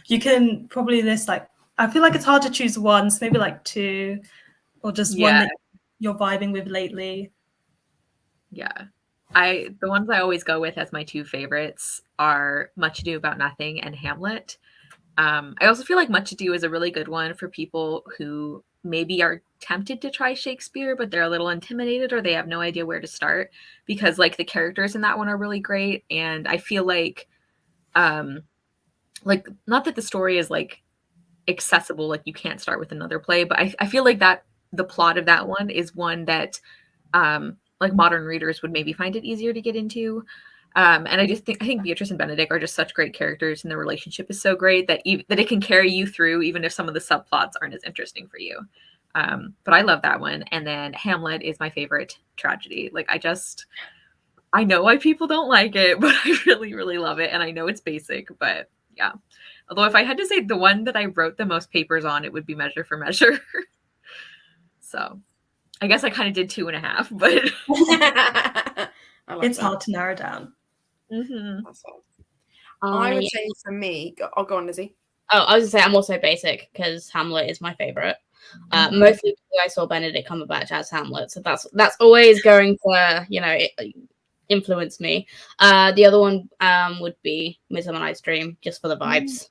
You can probably list, like, I feel like it's hard to choose one, so maybe like two, or just one that you're vibing with lately. Yeah. The ones I always go with as my two favorites are Much Ado About Nothing and Hamlet. I also feel like Much Ado is a really good one for people who maybe are tempted to try Shakespeare, but they're a little intimidated or they have no idea where to start, because, like, the characters in that one are really great. And I feel like not that the story is, like, accessible, like you can't start with another play, but I feel like that the plot of that one is one that like modern readers would maybe find it easier to get into. And I think Beatrice and Benedict are just such great characters, and their relationship is so great that that it can carry you through, even if some of the subplots aren't as interesting for you. But I love that one. And then Hamlet is my favorite tragedy. Like, I know why people don't like it, but I really, really love it. And I know it's basic, but yeah. Although if I had to say the one that I wrote the most papers on, it would be Measure for Measure. So I guess I kind of did 2.5, but it's hard to narrow down. Mm-hmm. I would say for me, I'll go on, Lizzie. Oh, I was gonna say I'm also basic because Hamlet is my favorite. Mostly because I saw Benedict Cumberbatch as Hamlet, so that's always going to influence me. The other one would be Midsummer Night's Dream, just for the vibes.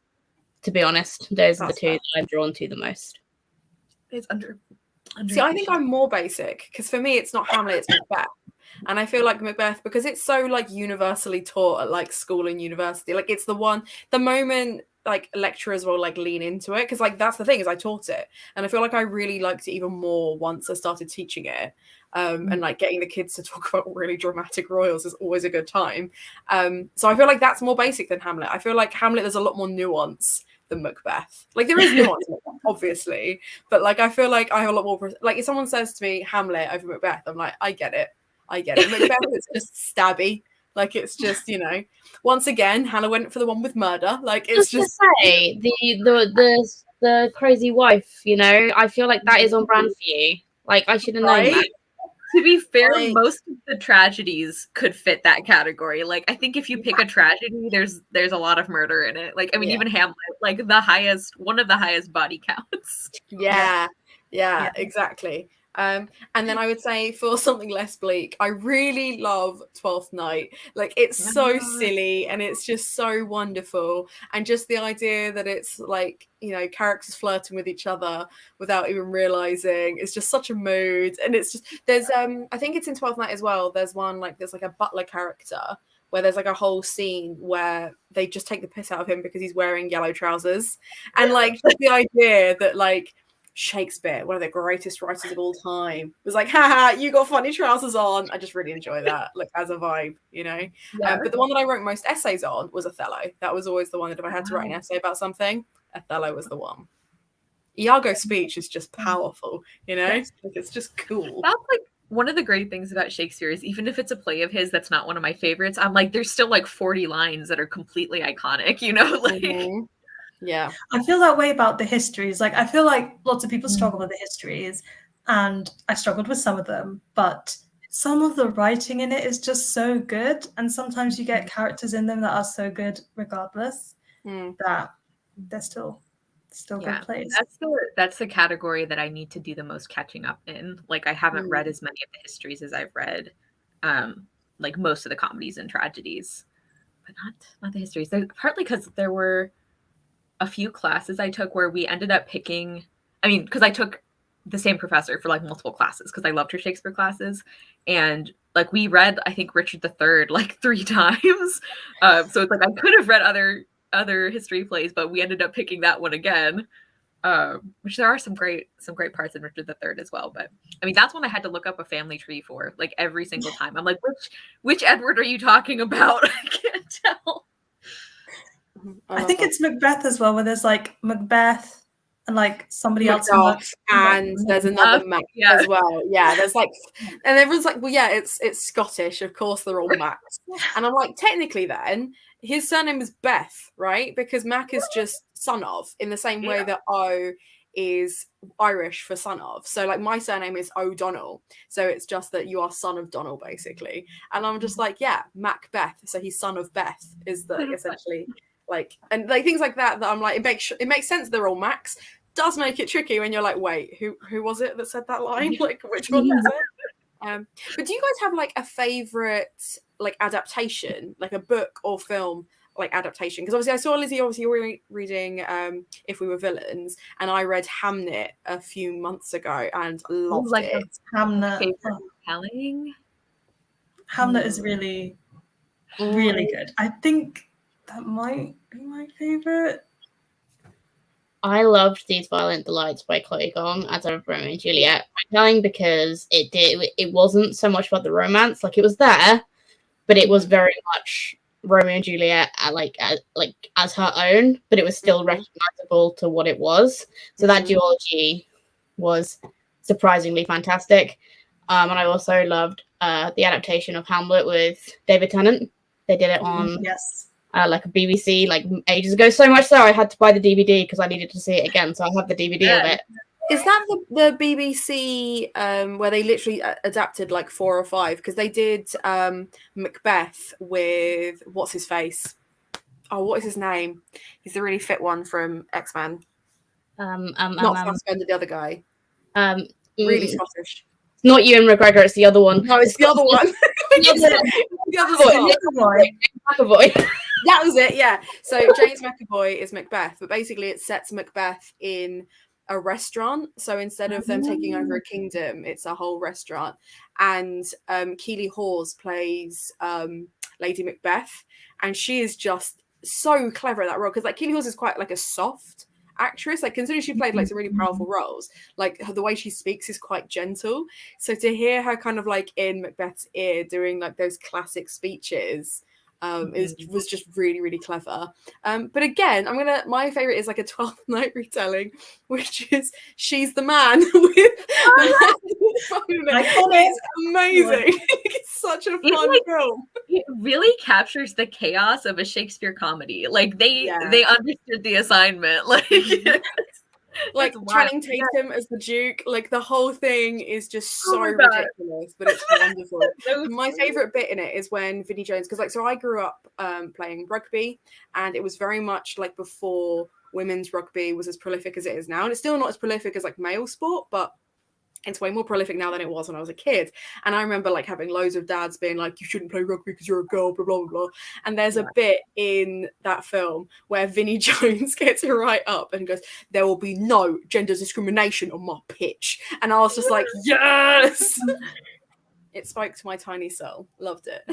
To be honest, those are the two that I'm drawn to the most. It's under. See, I think I'm more basic because for me it's not Hamlet, it's Macbeth. And I feel like Macbeth, because it's so, like, universally taught at, like, school and university, like, it's the moment, like, lecturers will, like, lean into it, because, like, that's the thing, is I taught it, and I feel like I really liked it even more once I started teaching it. And, like, getting the kids to talk about really dramatic royals is always a good time. So I feel like that's more basic than Hamlet. I feel like Hamlet, there's a lot more nuance than Macbeth. Like, there is nuance in Macbeth, obviously, but, like, I feel like I have a lot more, like, if someone says to me Hamlet over Macbeth, I'm like, I get it. Macbeth is just stabby. Like, it's just, once again, Hannah went for the one with murder. Like, it's just to say, the crazy wife, I feel like that is on brand for you. Like, I should have known that. To be fair, most of the tragedies could fit that category. Like, I think if you pick a tragedy, there's a lot of murder in it. Like, I mean, even Hamlet, like one of the highest body counts. Yeah, exactly. And then I would say for something less bleak, I really love Twelfth Night. Like, it's so silly and it's just so wonderful. And just the idea that it's like, you know, characters flirting with each other without even realizing, it's just such a mood. And it's just, there's I think it's in Twelfth Night as well. There's one like, there's like a butler character where there's like a whole scene where they just take the piss out of him because he's wearing yellow trousers. And like just the idea that like Shakespeare, one of the greatest writers of all time, was like, haha, you got funny trousers on. I just really enjoy that, like as a vibe, you know. But the one that I wrote most essays on was Othello. That was always the one that if I had to write an essay about something, Othello was the one. Iago's speech is just powerful, you know. Like, it's just cool. That's like one of the great things about Shakespeare is even if it's a play of his that's not one of my favorites, I'm like, there's still like 40 lines that are completely iconic, you know, like. Yeah, I feel that way about the histories. Like, I feel like lots of people struggle with the histories, and I struggled with some of them, but some of the writing in it is just so good. And sometimes you get characters in them that are so good regardless that they're still good plays. That's the category that I need to do the most catching up in. Like, I haven't read as many of the histories as I've read like most of the comedies and tragedies, but not the histories. Partly because there were a few classes I took where we ended up picking, because I took the same professor for like multiple classes because I loved her Shakespeare classes. And like we read, I think, Richard III like 3 times. So it's like I could have read other history plays, but we ended up picking that one again. Which there are some great parts in Richard III as well. But I mean, that's one I had to look up a family tree for like every single time. I'm like, which Edward are you talking about? I can't tell. I think it's Macbeth as well, where there's like Macbeth and like somebody Macduff, else, and there's another Mac as well. Yeah, there's like, and everyone's like, well, yeah, it's Scottish, of course they're all Macs. And I'm like, technically, then his surname is Beth, right? Because Mac is just son of, in the same way that O is Irish for son of. So like my surname is O'Donnell, so it's just that you are son of Donnell, basically. And I'm just like, yeah, Macbeth. So he's son of Beth is the essentially. Like, and like things like that I'm like, it makes sense they're all Macs. Does make it tricky when you're like, wait, who was it that said that line? Like, which one was it? But do you guys have like a favorite like adaptation, like a book or film like adaptation? Because obviously I saw Lizzie reading If We Were Villains, and I read Hamlet a few months ago and loved it. Hamlet. Hamlet is really good. I think that might be my favorite. I loved These Violent Delights by Chloe Gong as a Romeo and Juliet telling, because it wasn't so much about the romance, like it was there, but it was very much Romeo and Juliet as her own, but it was still recognizable to what it was. So that duology was surprisingly fantastic. And I also loved the adaptation of Hamlet with David Tennant. They did it on like a BBC like ages ago, so much so I had to buy the DVD because I needed to see it again. So I have the DVD of it. Is that the BBC where they literally adapted like 4 or 5? Because they did Macbeth with what's his face? Oh, what is his name? He's the really fit one from X-Men. Not Fassbender, the other guy. Really Scottish. Not Ewan McGregor, it's the other one. No, it's the other one. The other McAvoy. That was it, yeah. So James McAvoy is Macbeth, but basically it sets Macbeth in a restaurant. So instead of them taking over a kingdom, it's a whole restaurant. And Keely Hawes plays Lady Macbeth, and she is just so clever at that role, because like Keely Hawes is quite like a soft actress, like considering she played like some really powerful roles, like the way she speaks is quite gentle. So to hear her kind of like in Macbeth's ear doing like those classic speeches was just really, really clever. But again, my favorite is like a 12th Night retelling, which is She's the Man with it's amazing. It's such a fun film. It really captures the chaos of a Shakespeare comedy. Like they understood the assignment. Like Channing Tatum as the Duke, like the whole thing is just so ridiculous, but it's wonderful. My favorite bit in it is when Vinnie Jones, because like so I grew up playing rugby, and it was very much like before women's rugby was as prolific as it is now, and it's still not as prolific as like male sport, but It's way more prolific now than it was when I was a kid. And I remember like having loads of dads being like, you shouldn't play rugby because you're a girl, blah, blah, blah, blah. And there's a bit in that film where Vinnie Jones gets right up and goes, there will be no gender discrimination on my pitch. And I was just like, yes! It spoke to my tiny soul. Loved it.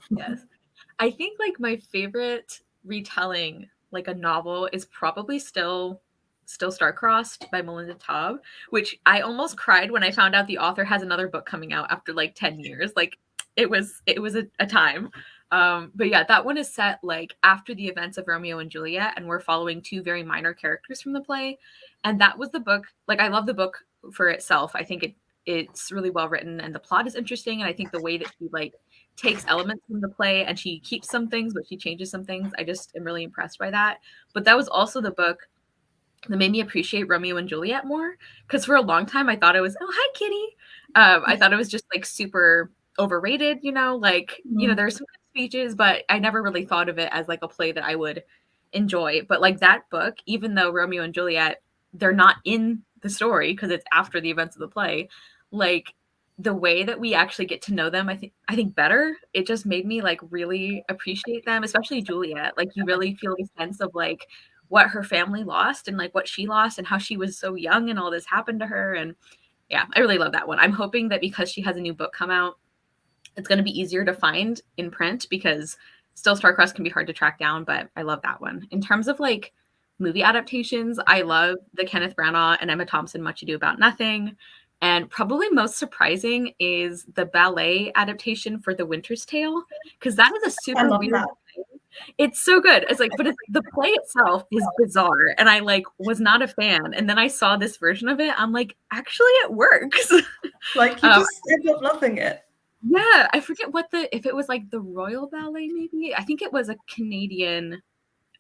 Yes. I think like my favorite retelling, like a novel, is probably still Star-Crossed by Melinda Taub, which I almost cried when I found out the author has another book coming out after like 10 years. Like it was a time. But yeah, that one is set like after the events of Romeo and Juliet, and we're following two very minor characters from the play. And that was the book. Like I love the book for itself. I think it's really well written and the plot is interesting. And I think the way that she like takes elements from the play and she keeps some things, but she changes some things. I just am really impressed by that. But that was also the book that made me appreciate Romeo and Juliet more, because for a long time I thought it was, oh, hi Kitty. I thought it was just like super overrated, like there's some good speeches, but I never really thought of it as like a play that I would enjoy. But like that book, even though Romeo and Juliet, they're not in the story because it's after the events of the play, like the way that we actually get to know them, I think better. It just made me like really appreciate them, especially Juliet. Like you really feel the sense of like what her family lost and like what she lost and how she was so young and all this happened to her. And yeah, I really love that one. I'm hoping that because she has a new book come out, it's going to be easier to find in print, because still Star-Crossed can be hard to track down, but I love that one. In terms of like movie adaptations, I love the Kenneth Branagh and Emma Thompson Much Ado About Nothing. And probably most surprising is the ballet adaptation for The Winter's Tale, because that is a super weird thing. It's so good. It's like, but the play itself is bizarre, and I like was not a fan. And then I saw this version of it. I'm like, actually, it works. Like you just end up loving it. Yeah, I forget if it was like the Royal Ballet, maybe. I think it was a Canadian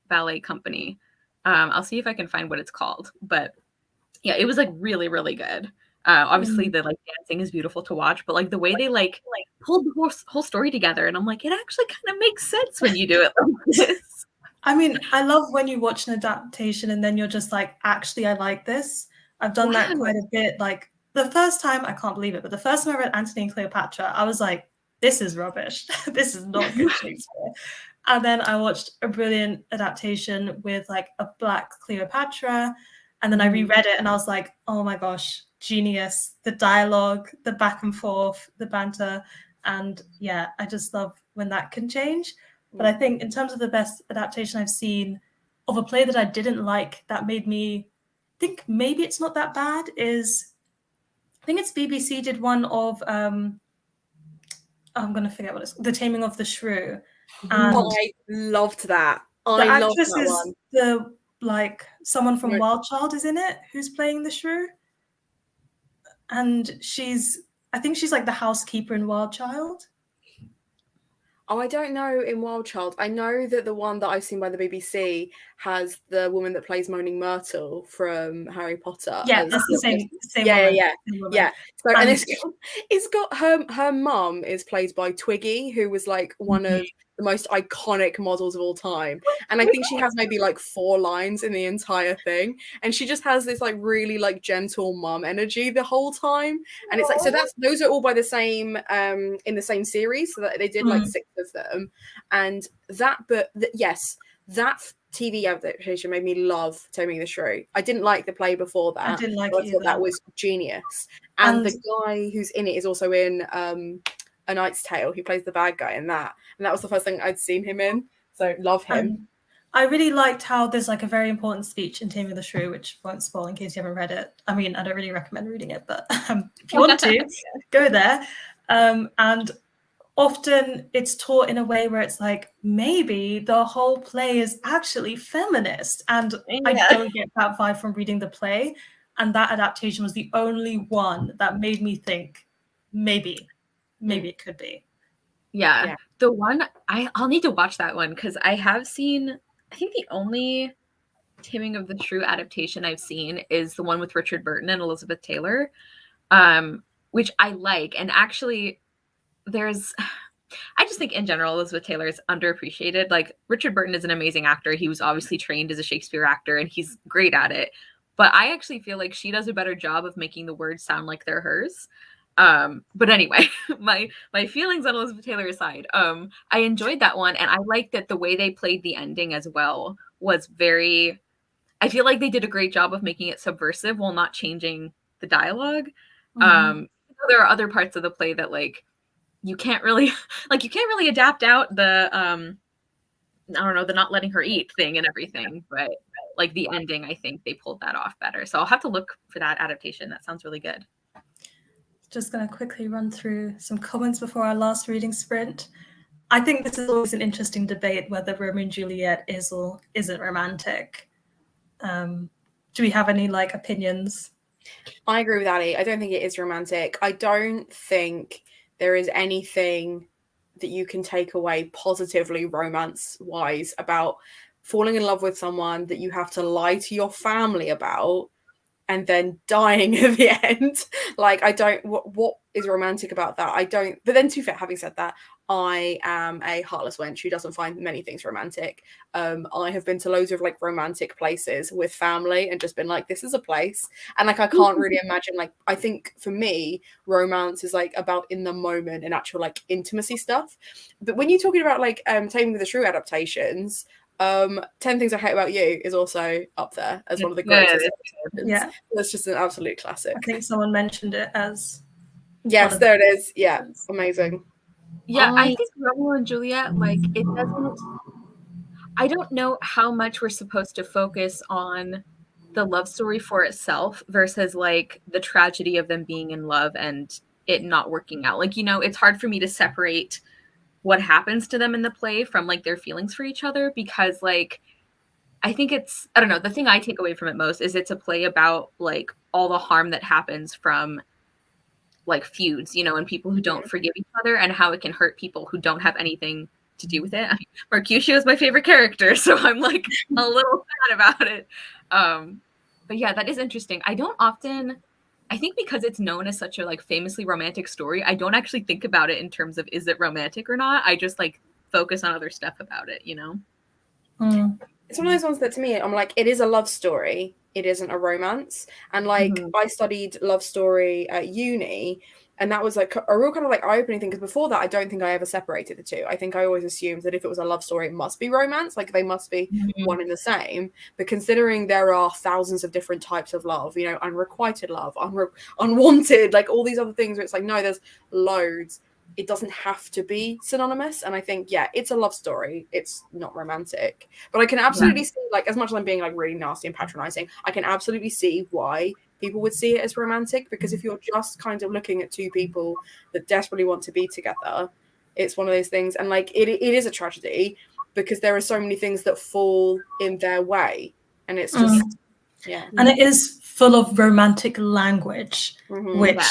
ballet company. I'll see if I can find what it's called. But yeah, it was like really, really good. Obviously the like dancing is beautiful to watch, but like the way they like pulled the whole story together, and I'm like, it actually kind of makes sense when you do it like this. I mean, I love when you watch an adaptation and then you're just like, actually, I like this. I've done that quite a bit. Like the first time, I can't believe it, but the first time I read Antony and Cleopatra, I was like, this is rubbish. This is not good Shakespeare. And then I watched a brilliant adaptation with like a Black Cleopatra, and then I reread it and I was like, oh my gosh, genius. The dialogue, the back and forth, the banter. And yeah, I just love when that can change. But I think in terms of the best adaptation I've seen of a play that I didn't like, that made me think maybe it's not that bad, is I think it's BBC did one of I'm going to forget what it's, The Taming of the Shrew. And I loved that. The actress is the like someone from Wild Child is in it, who's playing the shrew, and I think she's like the housekeeper in Wild Child. Oh, I don't know in Wild Child. I know that the one that I've seen by the BBC has the woman that plays Moaning Myrtle from Harry Potter. Yeah, that's the same woman. Yeah. So and it's got her mum is played by Twiggy, who was like one of the most iconic models of all time. And I think she has maybe like 4 lines in the entire thing. And she just has this like really like gentle mum energy the whole time. And it's like, so those are all by the same in the same series. So that they did like 6 of them. And that, but yes, that TV adaptation made me love Taming the Shrew. I didn't like the play before that. I didn't like it. I thought that was genius. And the guy who's in it is also in A Knight's Tale. He plays the bad guy in that. And that was the first thing I'd seen him in. So love him. I really liked how there's like a very important speech in Taming the Shrew, which won't spoil in case you haven't read it. I mean, I don't really recommend reading it, but if you want to, go there. And often it's taught in a way where it's like, maybe the whole play is actually feminist. And I don't get that vibe from reading the play. And that adaptation was the only one that made me think, maybe it could be. Yeah. The one, I'll need to watch that one, because I have seen, I think the only Taming of the Shrew adaptation I've seen is the one with Richard Burton and Elizabeth Taylor, which I like. And actually, I just think in general, Elizabeth Taylor is underappreciated. Like Richard Burton is an amazing actor. He was obviously trained as a Shakespeare actor and he's great at it. but I actually feel like she does a better job of making the words sound like they're hers. But anyway, my feelings on Elizabeth Taylor aside, I enjoyed that one, and I liked that the way they played the ending as well was very, I feel like they did a great job of making it subversive while not changing the dialogue. There are other parts of the play that like you can't really adapt out the I don't know, the not letting her eat thing and everything, but like the ending, I think they pulled that off better. So I'll have to look for that adaptation. That sounds really good. Just going to quickly run through some comments before our last reading sprint. I think this is always an interesting debate whether Romeo and Juliet is or isn't romantic. Do we have any like opinions? I agree with Ali. I don't think it is romantic. I don't think there is anything that you can take away positively romance-wise about falling in love with someone that you have to lie to your family about and then dying at the end. Like, I don't, what is romantic about that? I don't, but then to be fair, having said that, I am a heartless wench who doesn't find many things romantic. I have been to loads of like romantic places with family and just been like, this is a place. And like, I can't really imagine, like, I think for me, romance is like about in the moment and actual like intimacy stuff. But when you're talking about like Taming of the Shrew adaptations, 10 Things I Hate About You is also up there as one of the greatest. Yeah, that's just an absolute classic. I think someone mentioned it as. Yes, there it is. Yeah, amazing. Yeah, I think Romeo and Juliet, like, it doesn't. I don't know how much we're supposed to focus on the love story for itself versus like the tragedy of them being in love and it not working out. Like, you know, it's hard for me to separate what happens to them in the play from like their feelings for each other, because like I think it's, I don't know, the thing I take away from it most is it's a play about like all the harm that happens from like feuds, you know, and people who don't forgive each other and how it can hurt people who don't have anything to do with it. I mean, Mercutio is my favorite character, so I'm like a little sad about it. But yeah, that is interesting. I don't often, I think because it's known as such a like famously romantic story, I don't actually think about it in terms of is it romantic or not. I just like focus on other stuff about it, you know? It's one of those ones that to me, I'm like, it is a love story. It isn't a romance. And like, I studied love story at uni, and that was like a real kind of like eye-opening thing, because before that, I don't think I ever separated the two. I think I always assumed that if it was a love story, it must be romance. Like, they must be one and the same. But considering there are thousands of different types of love, you know, unrequited love, unwanted, like all these other things where it's like, no, there's loads. It doesn't have to be synonymous. And I think, yeah, it's a love story. It's not romantic. But I can absolutely see, like, as much as I'm being like really nasty and patronizing, I can absolutely see why people would see it as romantic, because if you're just kind of looking at two people that desperately want to be together, it's one of those things. And like, it is a tragedy because there are so many things that fall in their way. And it's just, yeah. And it is full of romantic language, which...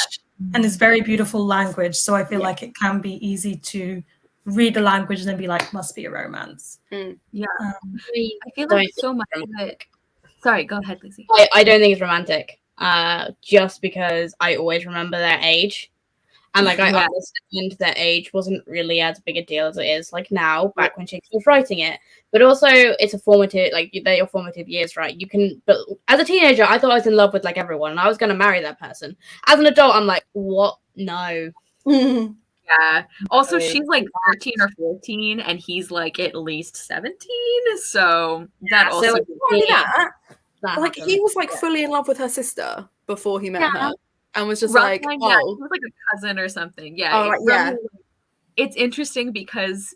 And it's very beautiful language. So I feel like it can be easy to read the language and then be like, must be a romance. Yeah. I feel like so much of it. Sorry, go ahead, Lizzie. I don't think it's romantic. Just because I always remember their age. And like I understand their age wasn't really as big a deal as it is like now, back when Shakespeare was writing it. But also it's a formative, like they're your formative years, right? You can, but as a teenager, I thought I was in love with like everyone and I was going to marry that person. As an adult, I'm like, what? No. Yeah. Also, she's like 13 or 14 and he's like at least 17. So that also. So like he was like fully in love with her sister before he met her. And was just like, he was like a cousin or something. Yeah. It's interesting because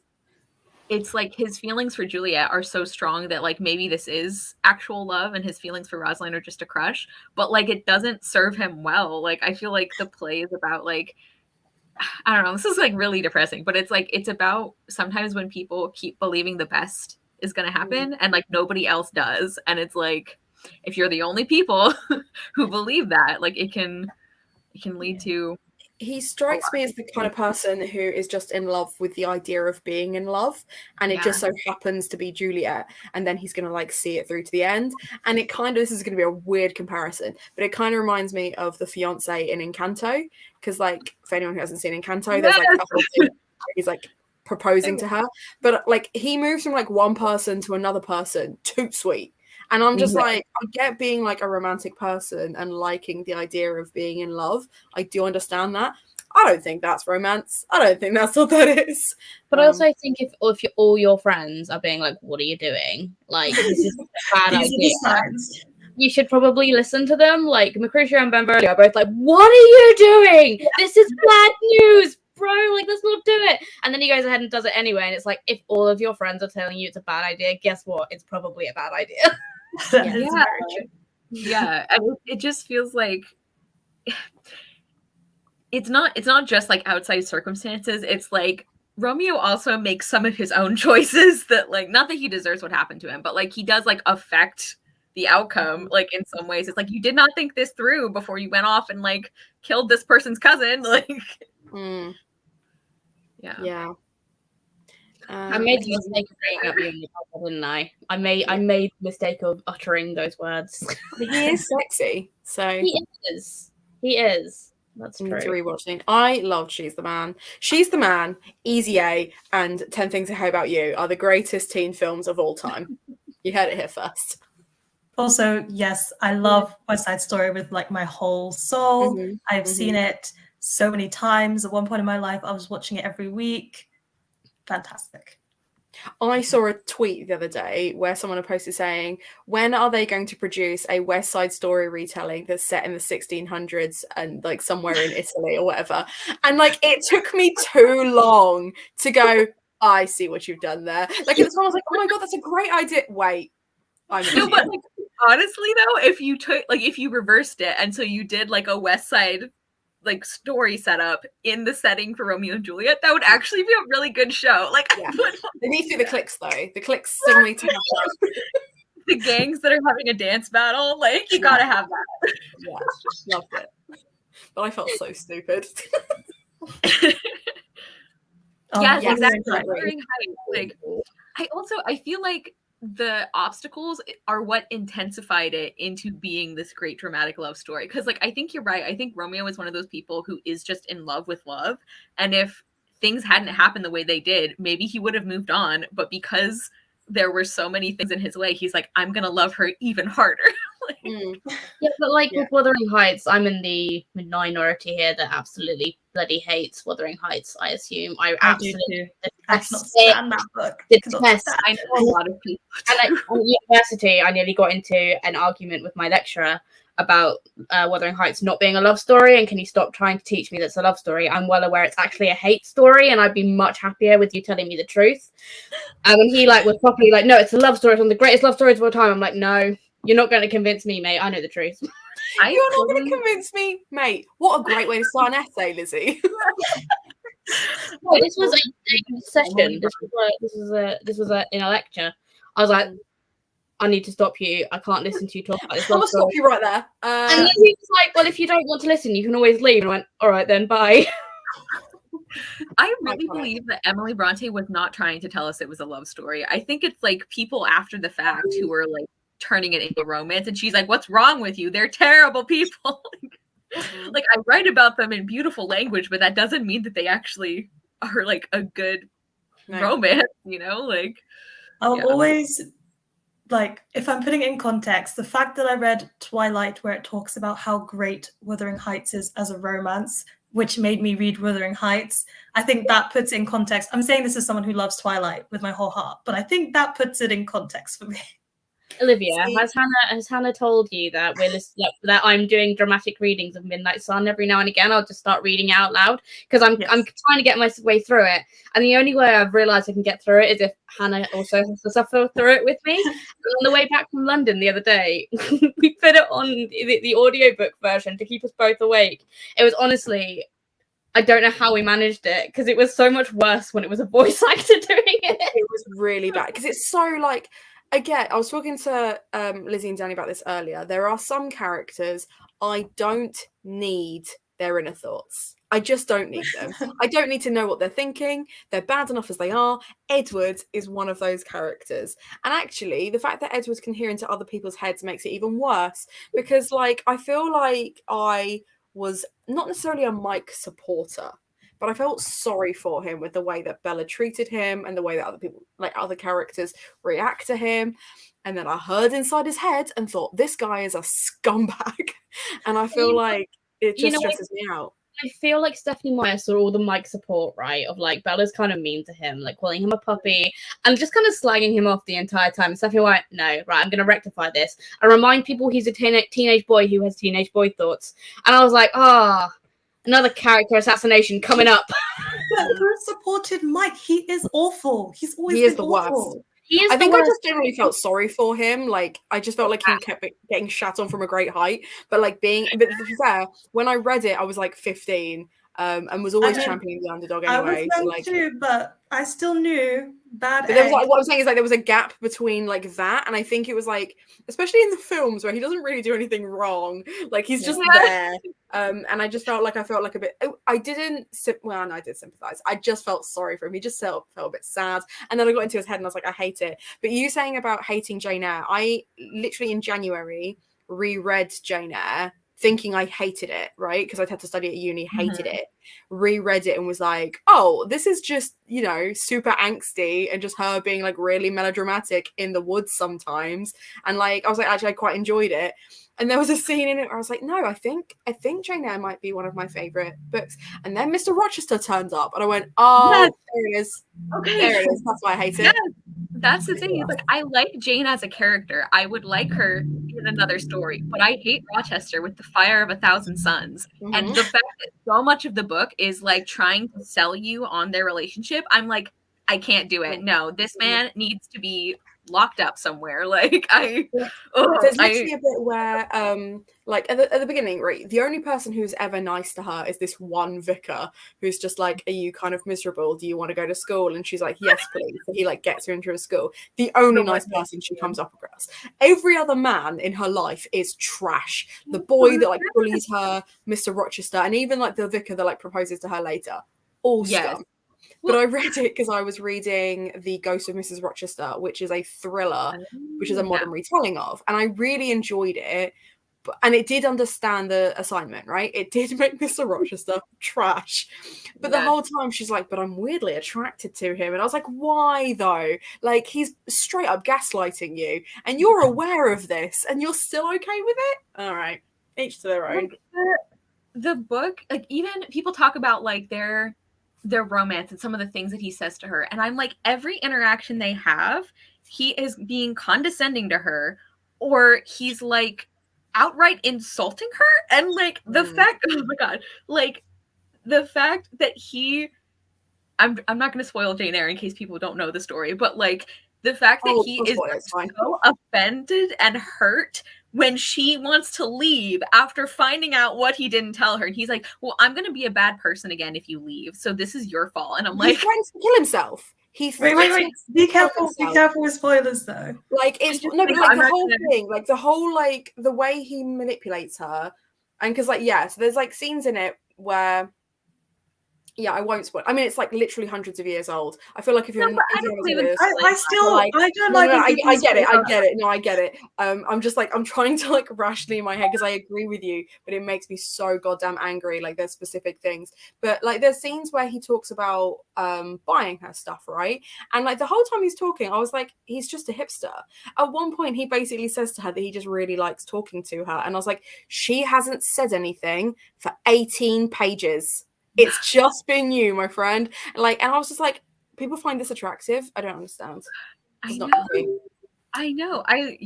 it's like his feelings for Juliet are so strong that like maybe this is actual love and his feelings for Rosalind are just a crush, but like it doesn't serve him well. Like I feel like the play is about like, I don't know, this is like really depressing, but it's like, it's about sometimes when people keep believing the best is going to happen and like nobody else does. And it's like, if you're the only people who believe that, like it can lead to. He strikes me as the kind of person who is just in love with the idea of being in love, and it just so happens to be Juliet, and then he's gonna like see it through to the end. And it kind of, this is gonna be a weird comparison, but it kind of reminds me of the fiance in Encanto, because like for anyone who hasn't seen Encanto, there's like a couple of he's like proposing to her, but like he moves from like one person to another person, too sweet. And I'm just Yeah. like, I get being like a romantic person and liking the idea of being in love. I do understand that. I don't think that's romance. I don't think that's what that is. But I also think if all your friends are being like, "What are you doing? Like, this is a bad These are idea," the signs. you should probably listen to them. Like Macrucia and Benvolio are both like, "What are you doing? This is bad news, bro. Like, let's not do it." And then he goes ahead and does it anyway. And it's like, if all of your friends are telling you it's a bad idea, guess what? It's probably a bad idea. That is Yeah. very true. Yeah, and it just feels like it's not just like outside circumstances. It's like Romeo also makes some of his own choices that, like, not that he deserves what happened to him, but like he does like affect the outcome, like in some ways. It's like, you did not think this through before you went off and like killed this person's cousin. Like, Yeah. I made the mistake of bringing up you in the Bible, didn't I? I made the mistake of uttering those words. He is sexy, so He is. He is. That's I need to true. rewatch it. I loved She's the Man. She's the Man, Easy A, and 10 Things I Hate About You are the greatest teen films of all time. You heard it here first. Also, yes, I love West Side Story with like my whole soul. I've seen it so many times. At one point in my life, I was watching it every week. Fantastic. I saw a tweet the other day where someone had posted saying, when are they going to produce a West Side Story retelling that's set in the 1600s and like somewhere in Italy or whatever? And like, it took me too long to go, I see what you've done there. Like, at the time I was like, oh my God, that's a great idea. Wait. I'm an no, idiot. but like, honestly though, if you reversed it and so you did like a West Side like story setup in the setting for Romeo and Juliet, that would actually be a really good show. Like, Yeah. They need to do the clicks though. The clicks still need to happen. The gangs that are having a dance battle, like, you gotta have that. Yeah, loved it. But I felt so stupid. Yes, yes, exactly. exactly. Wuthering Heights, like, I feel like the obstacles are what intensified it into being this great dramatic love story. Because, like, I think you're right. I think Romeo is one of those people who is just in love with love. And if things hadn't happened the way they did, maybe he would have moved on. But because there were so many things in his way, he's like, I'm going to love her even harder. Yeah, but like with Wuthering Heights, I'm in the minority here that absolutely bloody hates Wuthering Heights, I assume. I absolutely I cannot stand that book. Detest. I know a lot of people. And at university, I nearly got into an argument with my lecturer about Wuthering Heights not being a love story, and can you stop trying to teach me that's a love story? I'm well aware it's actually a hate story, and I'd be much happier with you telling me the truth. And he like was properly like, no, it's a love story. It's one of the greatest love stories of all time. I'm like, no, you're not going to convince me, mate. I know the truth. You're not going to convince me, mate. What a great way to start an essay, Lizzie. No, this was a session. This was in a lecture. I was like, I need to stop you. I can't listen to you talk about this. I'm gonna stop you right there. And then he was like, well, if you don't want to listen, you can always leave. And I went, all right, then, bye. I really believe that Emily Bronte was not trying to tell us it was a love story. I think it's like people after the fact who are like turning it into romance, and she's like, what's wrong with you? They're terrible people. Like, I write about them in beautiful language, but that doesn't mean that they actually are like a good romance, you know? Like, I'll always, like, if I'm putting it in context, the fact that I read Twilight where it talks about how great Wuthering Heights is as a romance, which made me read Wuthering Heights, I think that puts it in context. I'm saying this as someone who loves Twilight with my whole heart, but I think that puts it in context for me. Olivia, has Hannah told you that that I'm doing dramatic readings of Midnight Sun every now and again? I'll just start reading out loud because I'm trying to get my way through it, and the only way I've realised I can get through it is if Hannah also has to suffer through it with me. On the way back from London the other day, we put it on the audiobook version to keep us both awake. It was honestly, I don't know how we managed it because it was so much worse when it was a voice actor doing it. It was really bad because it's so like. Again, I was talking to Lizzie and Danny about this earlier. There are some characters I don't need their inner thoughts. I just don't need them. I don't need to know what they're thinking. They're bad enough as they are. Edward is one of those characters. And actually, the fact that Edward can hear into other people's heads makes it even worse because, like, I feel like I was not necessarily a Mike supporter, but I felt sorry for him with the way that Bella treated him and the way that other people, like other characters, react to him. And then I heard inside his head and thought, this guy is a scumbag. And I feel like it just stresses me out. I feel like Stephanie Meyer saw all the Mike support, right? Of like Bella's kind of mean to him, like calling him a puppy and just kind of slagging him off the entire time. And Stephanie went, no, right, I'm going to rectify this. I remind people he's a teenage boy who has teenage boy thoughts. And I was like, another character assassination coming up. But who supported Mike? He is awful. He's always He is been the awful. worst. I think I just generally felt sorry for him. Like, I just felt like he kept getting shat on from a great height. But like but to be fair, when I read it, I was like 15 and was always championing the underdog anyway. I was young too, but I still knew bad. But there was like, what I'm saying is like there was a gap between like that, and I think it was like, especially in the films where he doesn't really do anything wrong, like he's just there. And I just felt like a bit. I didn't. Well, no, I did sympathize. I just felt sorry for him. He just felt a bit sad. And then I got into his head, and I was like, I hate it. But you saying about hating Jane Eyre, I literally in January reread Jane Eyre, thinking I hated it, right? Because I'd had to study at uni, hated it, reread it and was like, oh, this is just, you know, super angsty and just her being like really melodramatic in the woods sometimes. And like, I was like, actually, I quite enjoyed it. And there was a scene in it where I was like, no, I think Jane Eyre might be one of my favorite books. And then Mr. Rochester turns up and I went, oh, yes. There it is. Okay. There it is. That's why I hate it. That's the thing. It's like, I like Jane as a character. I would like her in another story, but I hate Rochester with the fire of 1,000 suns. And the fact that so much of the book is like trying to sell you on their relationship, I'm like, I can't do it. No, this man needs to be locked up somewhere. Like there's literally a bit where like at the beginning, right, the only person who's ever nice to her is this one vicar who's just like, are you kind of miserable, do you want to go to school? And she's like, yes please. So he like gets her into a school, the only nice person she comes up across. Every other man in her life is trash. The boy that like bullies her, Mr. Rochester, and even like the vicar that like proposes to her later, all scum. But I read it because I was reading The Ghost of Mrs. Rochester, which is a thriller, which is a modern retelling of. And I really enjoyed it. And it did understand the assignment, right? It did make Mr. Rochester trash. But the whole time she's like, but I'm weirdly attracted to him. And I was like, why though? Like, he's straight up gaslighting you. And you're aware of this. And you're still okay with it? All right. Each to their own. The book, like, even people talk about like their romance and some of the things that he says to her. And I'm like, every interaction they have, he is being condescending to her, or he's like outright insulting her. And like the fact, oh my God, like the fact that I'm not going to spoil Jane Eyre in case people don't know the story, but like the fact that he is so offended and hurt when she wants to leave after finding out what he didn't tell her. And he's like, well, I'm going to be a bad person again if you leave. So this is your fault. And I'm like, he threatens to kill himself. Wait. Be careful with spoilers though. Like, it's no, but like the whole thing, like the whole, like the way he manipulates her. And because like, yeah, so there's like scenes in it where, yeah, I won't spoil. I mean, it's like literally hundreds of years old. I feel like if you're, I get it. No, I get it. I'm just like, I'm trying to like rationally in my head because I agree with you, but it makes me so goddamn angry. Like, there's specific things, but like there's scenes where he talks about buying her stuff, right? And like the whole time he's talking, I was like, he's just a hipster. At one point, he basically says to her that he just really likes talking to her, and I was like, she hasn't said anything for 18 pages. It's just been you, my friend. Like, and I was just like, people find this attractive? I don't understand. It's I know. I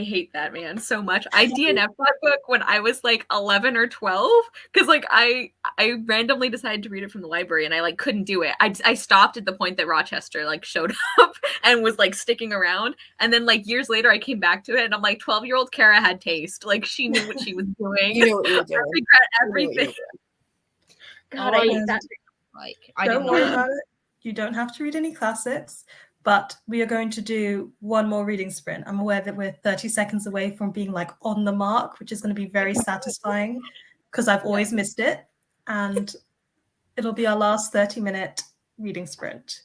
hate that man so much. I DNF'd that book when I was like 11 or 12 because like I randomly decided to read it from the library and I like couldn't do it. I stopped at the point that Rochester like showed up and was like sticking around, and then like years later I came back to it and I'm like, 12-year-old Cara had taste. Like, she knew what she was doing. You know what you were doing. I regret everything. God, I hate that. Like, don't worry about it. You don't have to read any classics, but we are going to do one more reading sprint. I'm aware that we're 30 seconds away from being like on the mark, which is going to be very satisfying because I've always missed it. And it'll be our last 30-minute reading sprint.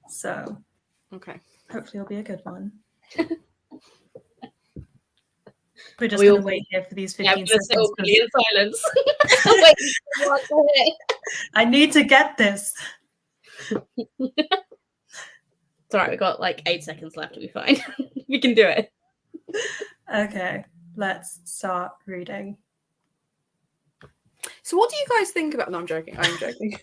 So, okay. Hopefully it'll be a good one. We're just We going all- to wait here for these Yeah, 15 we're gonna sit seconds. all in silence. Wait, what's it? I need to get this. It's alright, we've got like 8 seconds left to be fine. We can do it. Okay, let's start reading. So what do you guys think about? No, I'm joking. I'm joking.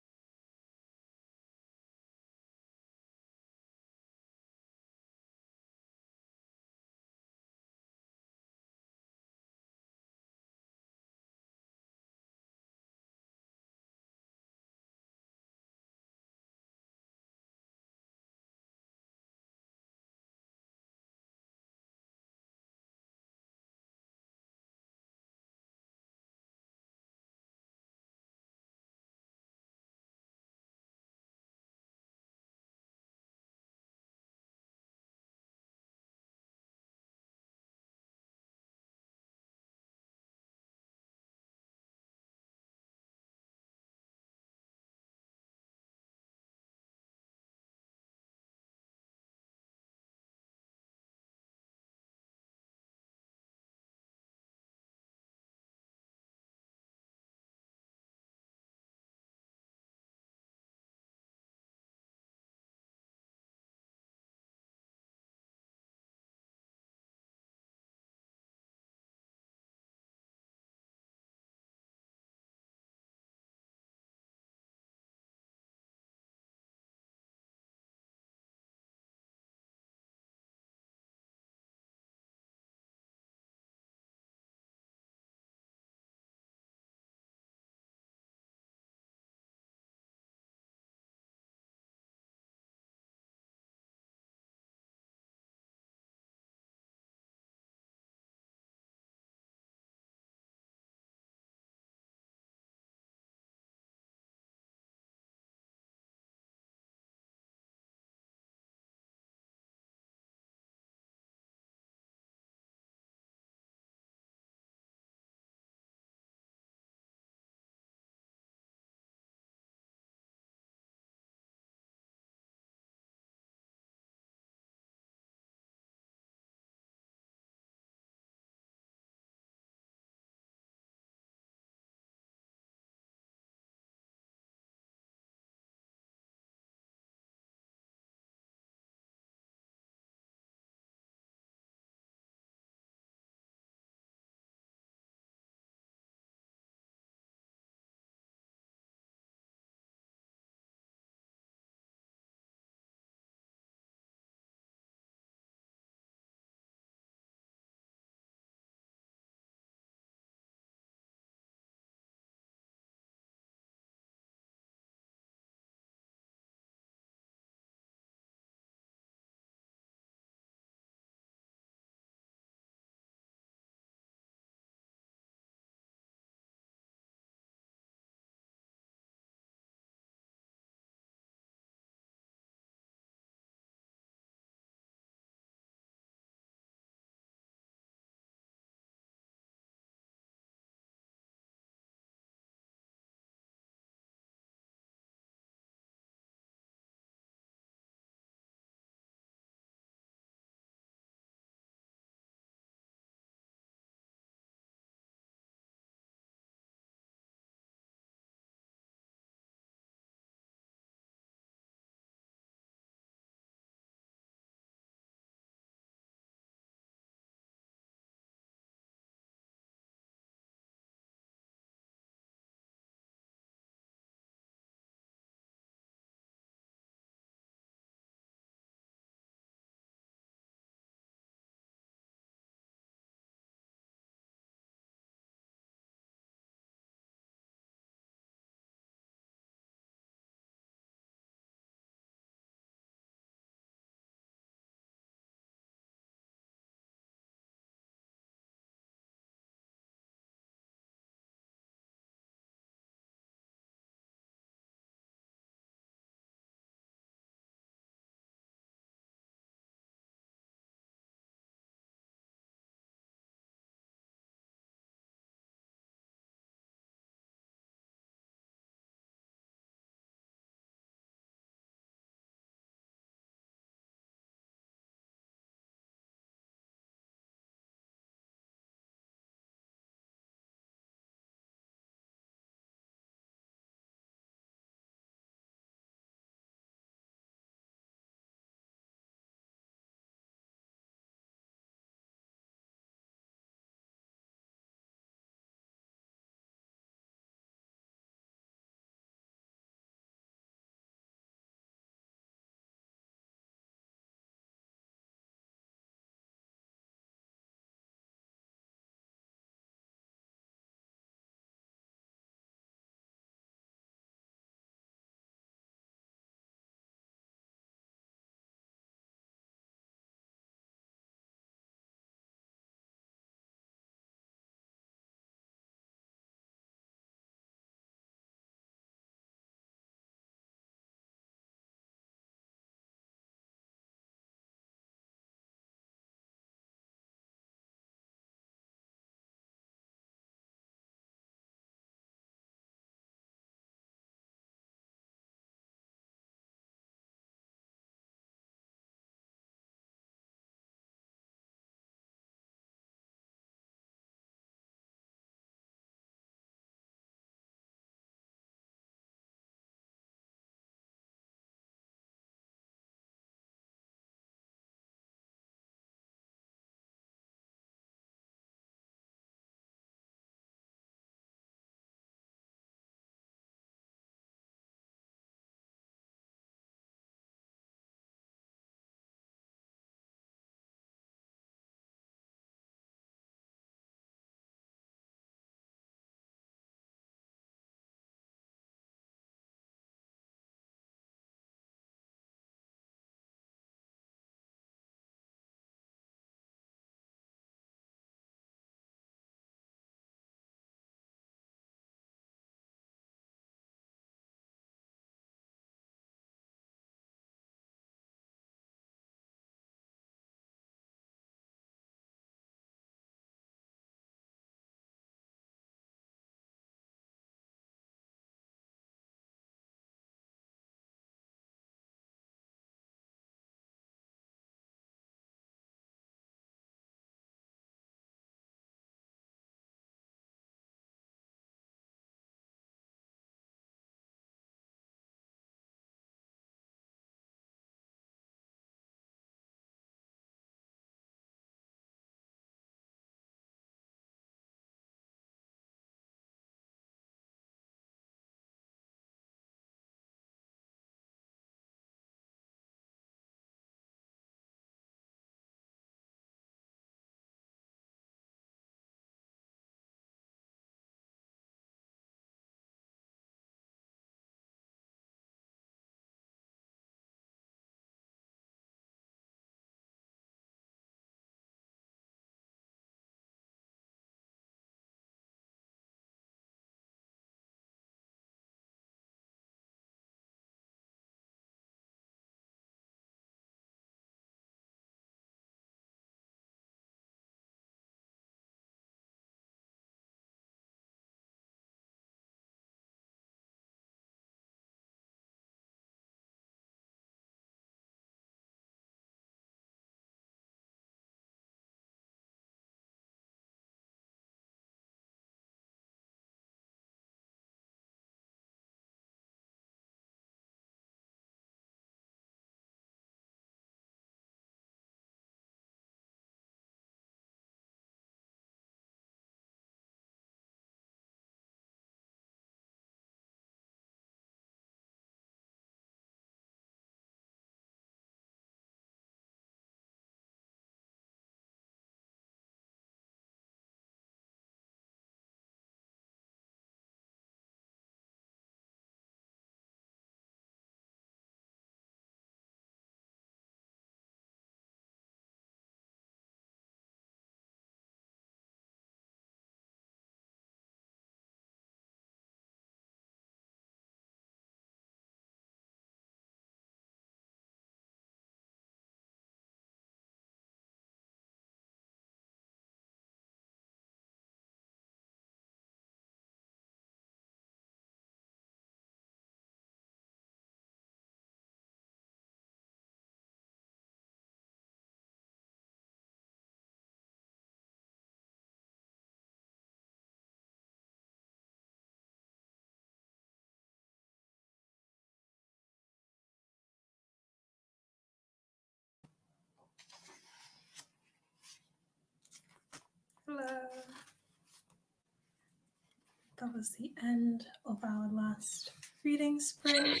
That was the end of our last reading sprint.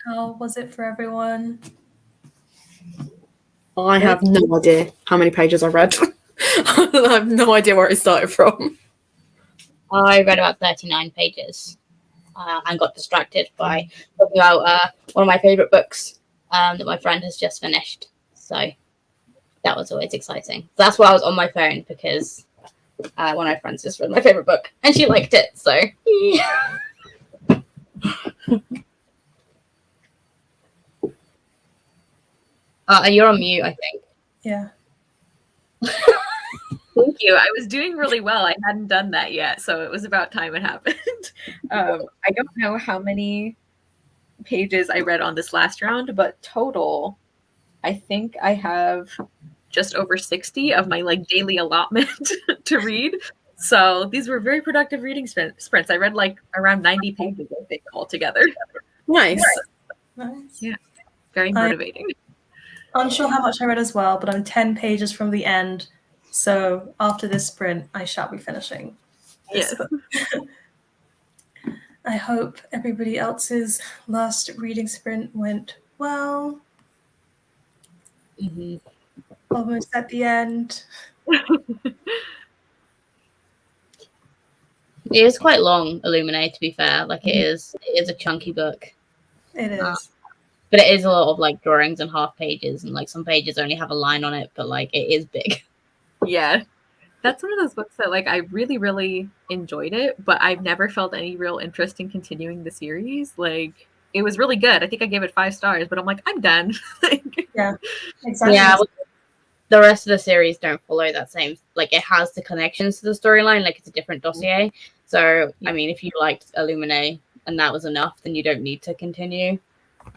How was it for everyone? I have no idea how many pages I read. I have no idea where it started from. I read about 39 pages and got distracted by talking about one of my favorite books that my friend has just finished. So that was always exciting. That's why I was on my phone, because one of my friends just read my favorite book and she liked it. So and you're on mute, I think. Yeah. Thank you. I was doing really well. I hadn't done that yet, so it was about time it happened. I don't know how many pages I read on this last round, but total, I think I have just over 60 of my like daily allotment to read. So these were very productive reading sprints. I read like around 90 pages, I think, altogether. Nice. Yeah. Very motivating. I'm unsure how much I read as well, but I'm 10 pages from the end. So after this sprint, I shall be finishing this book. I hope everybody else's last reading sprint went well. Mm-hmm. Almost at the end. It is quite long, Illuminate, to be fair. Like it is a chunky book. It is. But it is a lot of like drawings and half pages, and like some pages only have a line on it, but like it is big. Yeah. That's one of those books that like I really, really enjoyed it, but I've never felt any real interest in continuing the series. Like it was really good. I think I gave it 5 stars, but I'm like, I'm done. Yeah, exactly. Yeah, the rest of the series don't follow that same, like it has the connections to the storyline, like it's a different dossier. So I mean, if you liked Illuminate and that was enough, then you don't need to continue.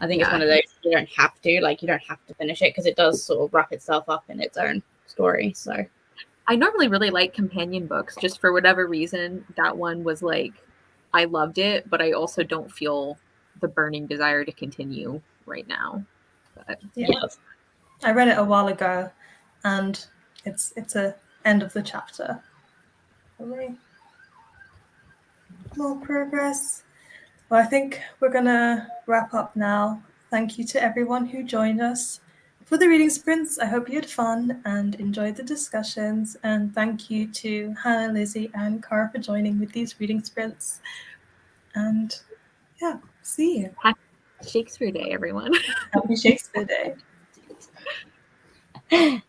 I think it's one of those you don't have to finish it, because it does sort of wrap itself up in its own story. So I normally really like companion books. Just for whatever reason, that one was like, I loved it, but I also don't feel the burning desire to continue right now. But, yeah. I read it a while ago, and it's a end of the chapter. Okay. More progress. Well, I think we're gonna wrap up now. Thank you to everyone who joined us for the reading sprints. I hope you had fun and enjoyed the discussions. And thank you to Hannah, Lizzie, and Cara for joining with these reading sprints. And yeah, see you. Happy Shakespeare Day, everyone. Happy Shakespeare Day.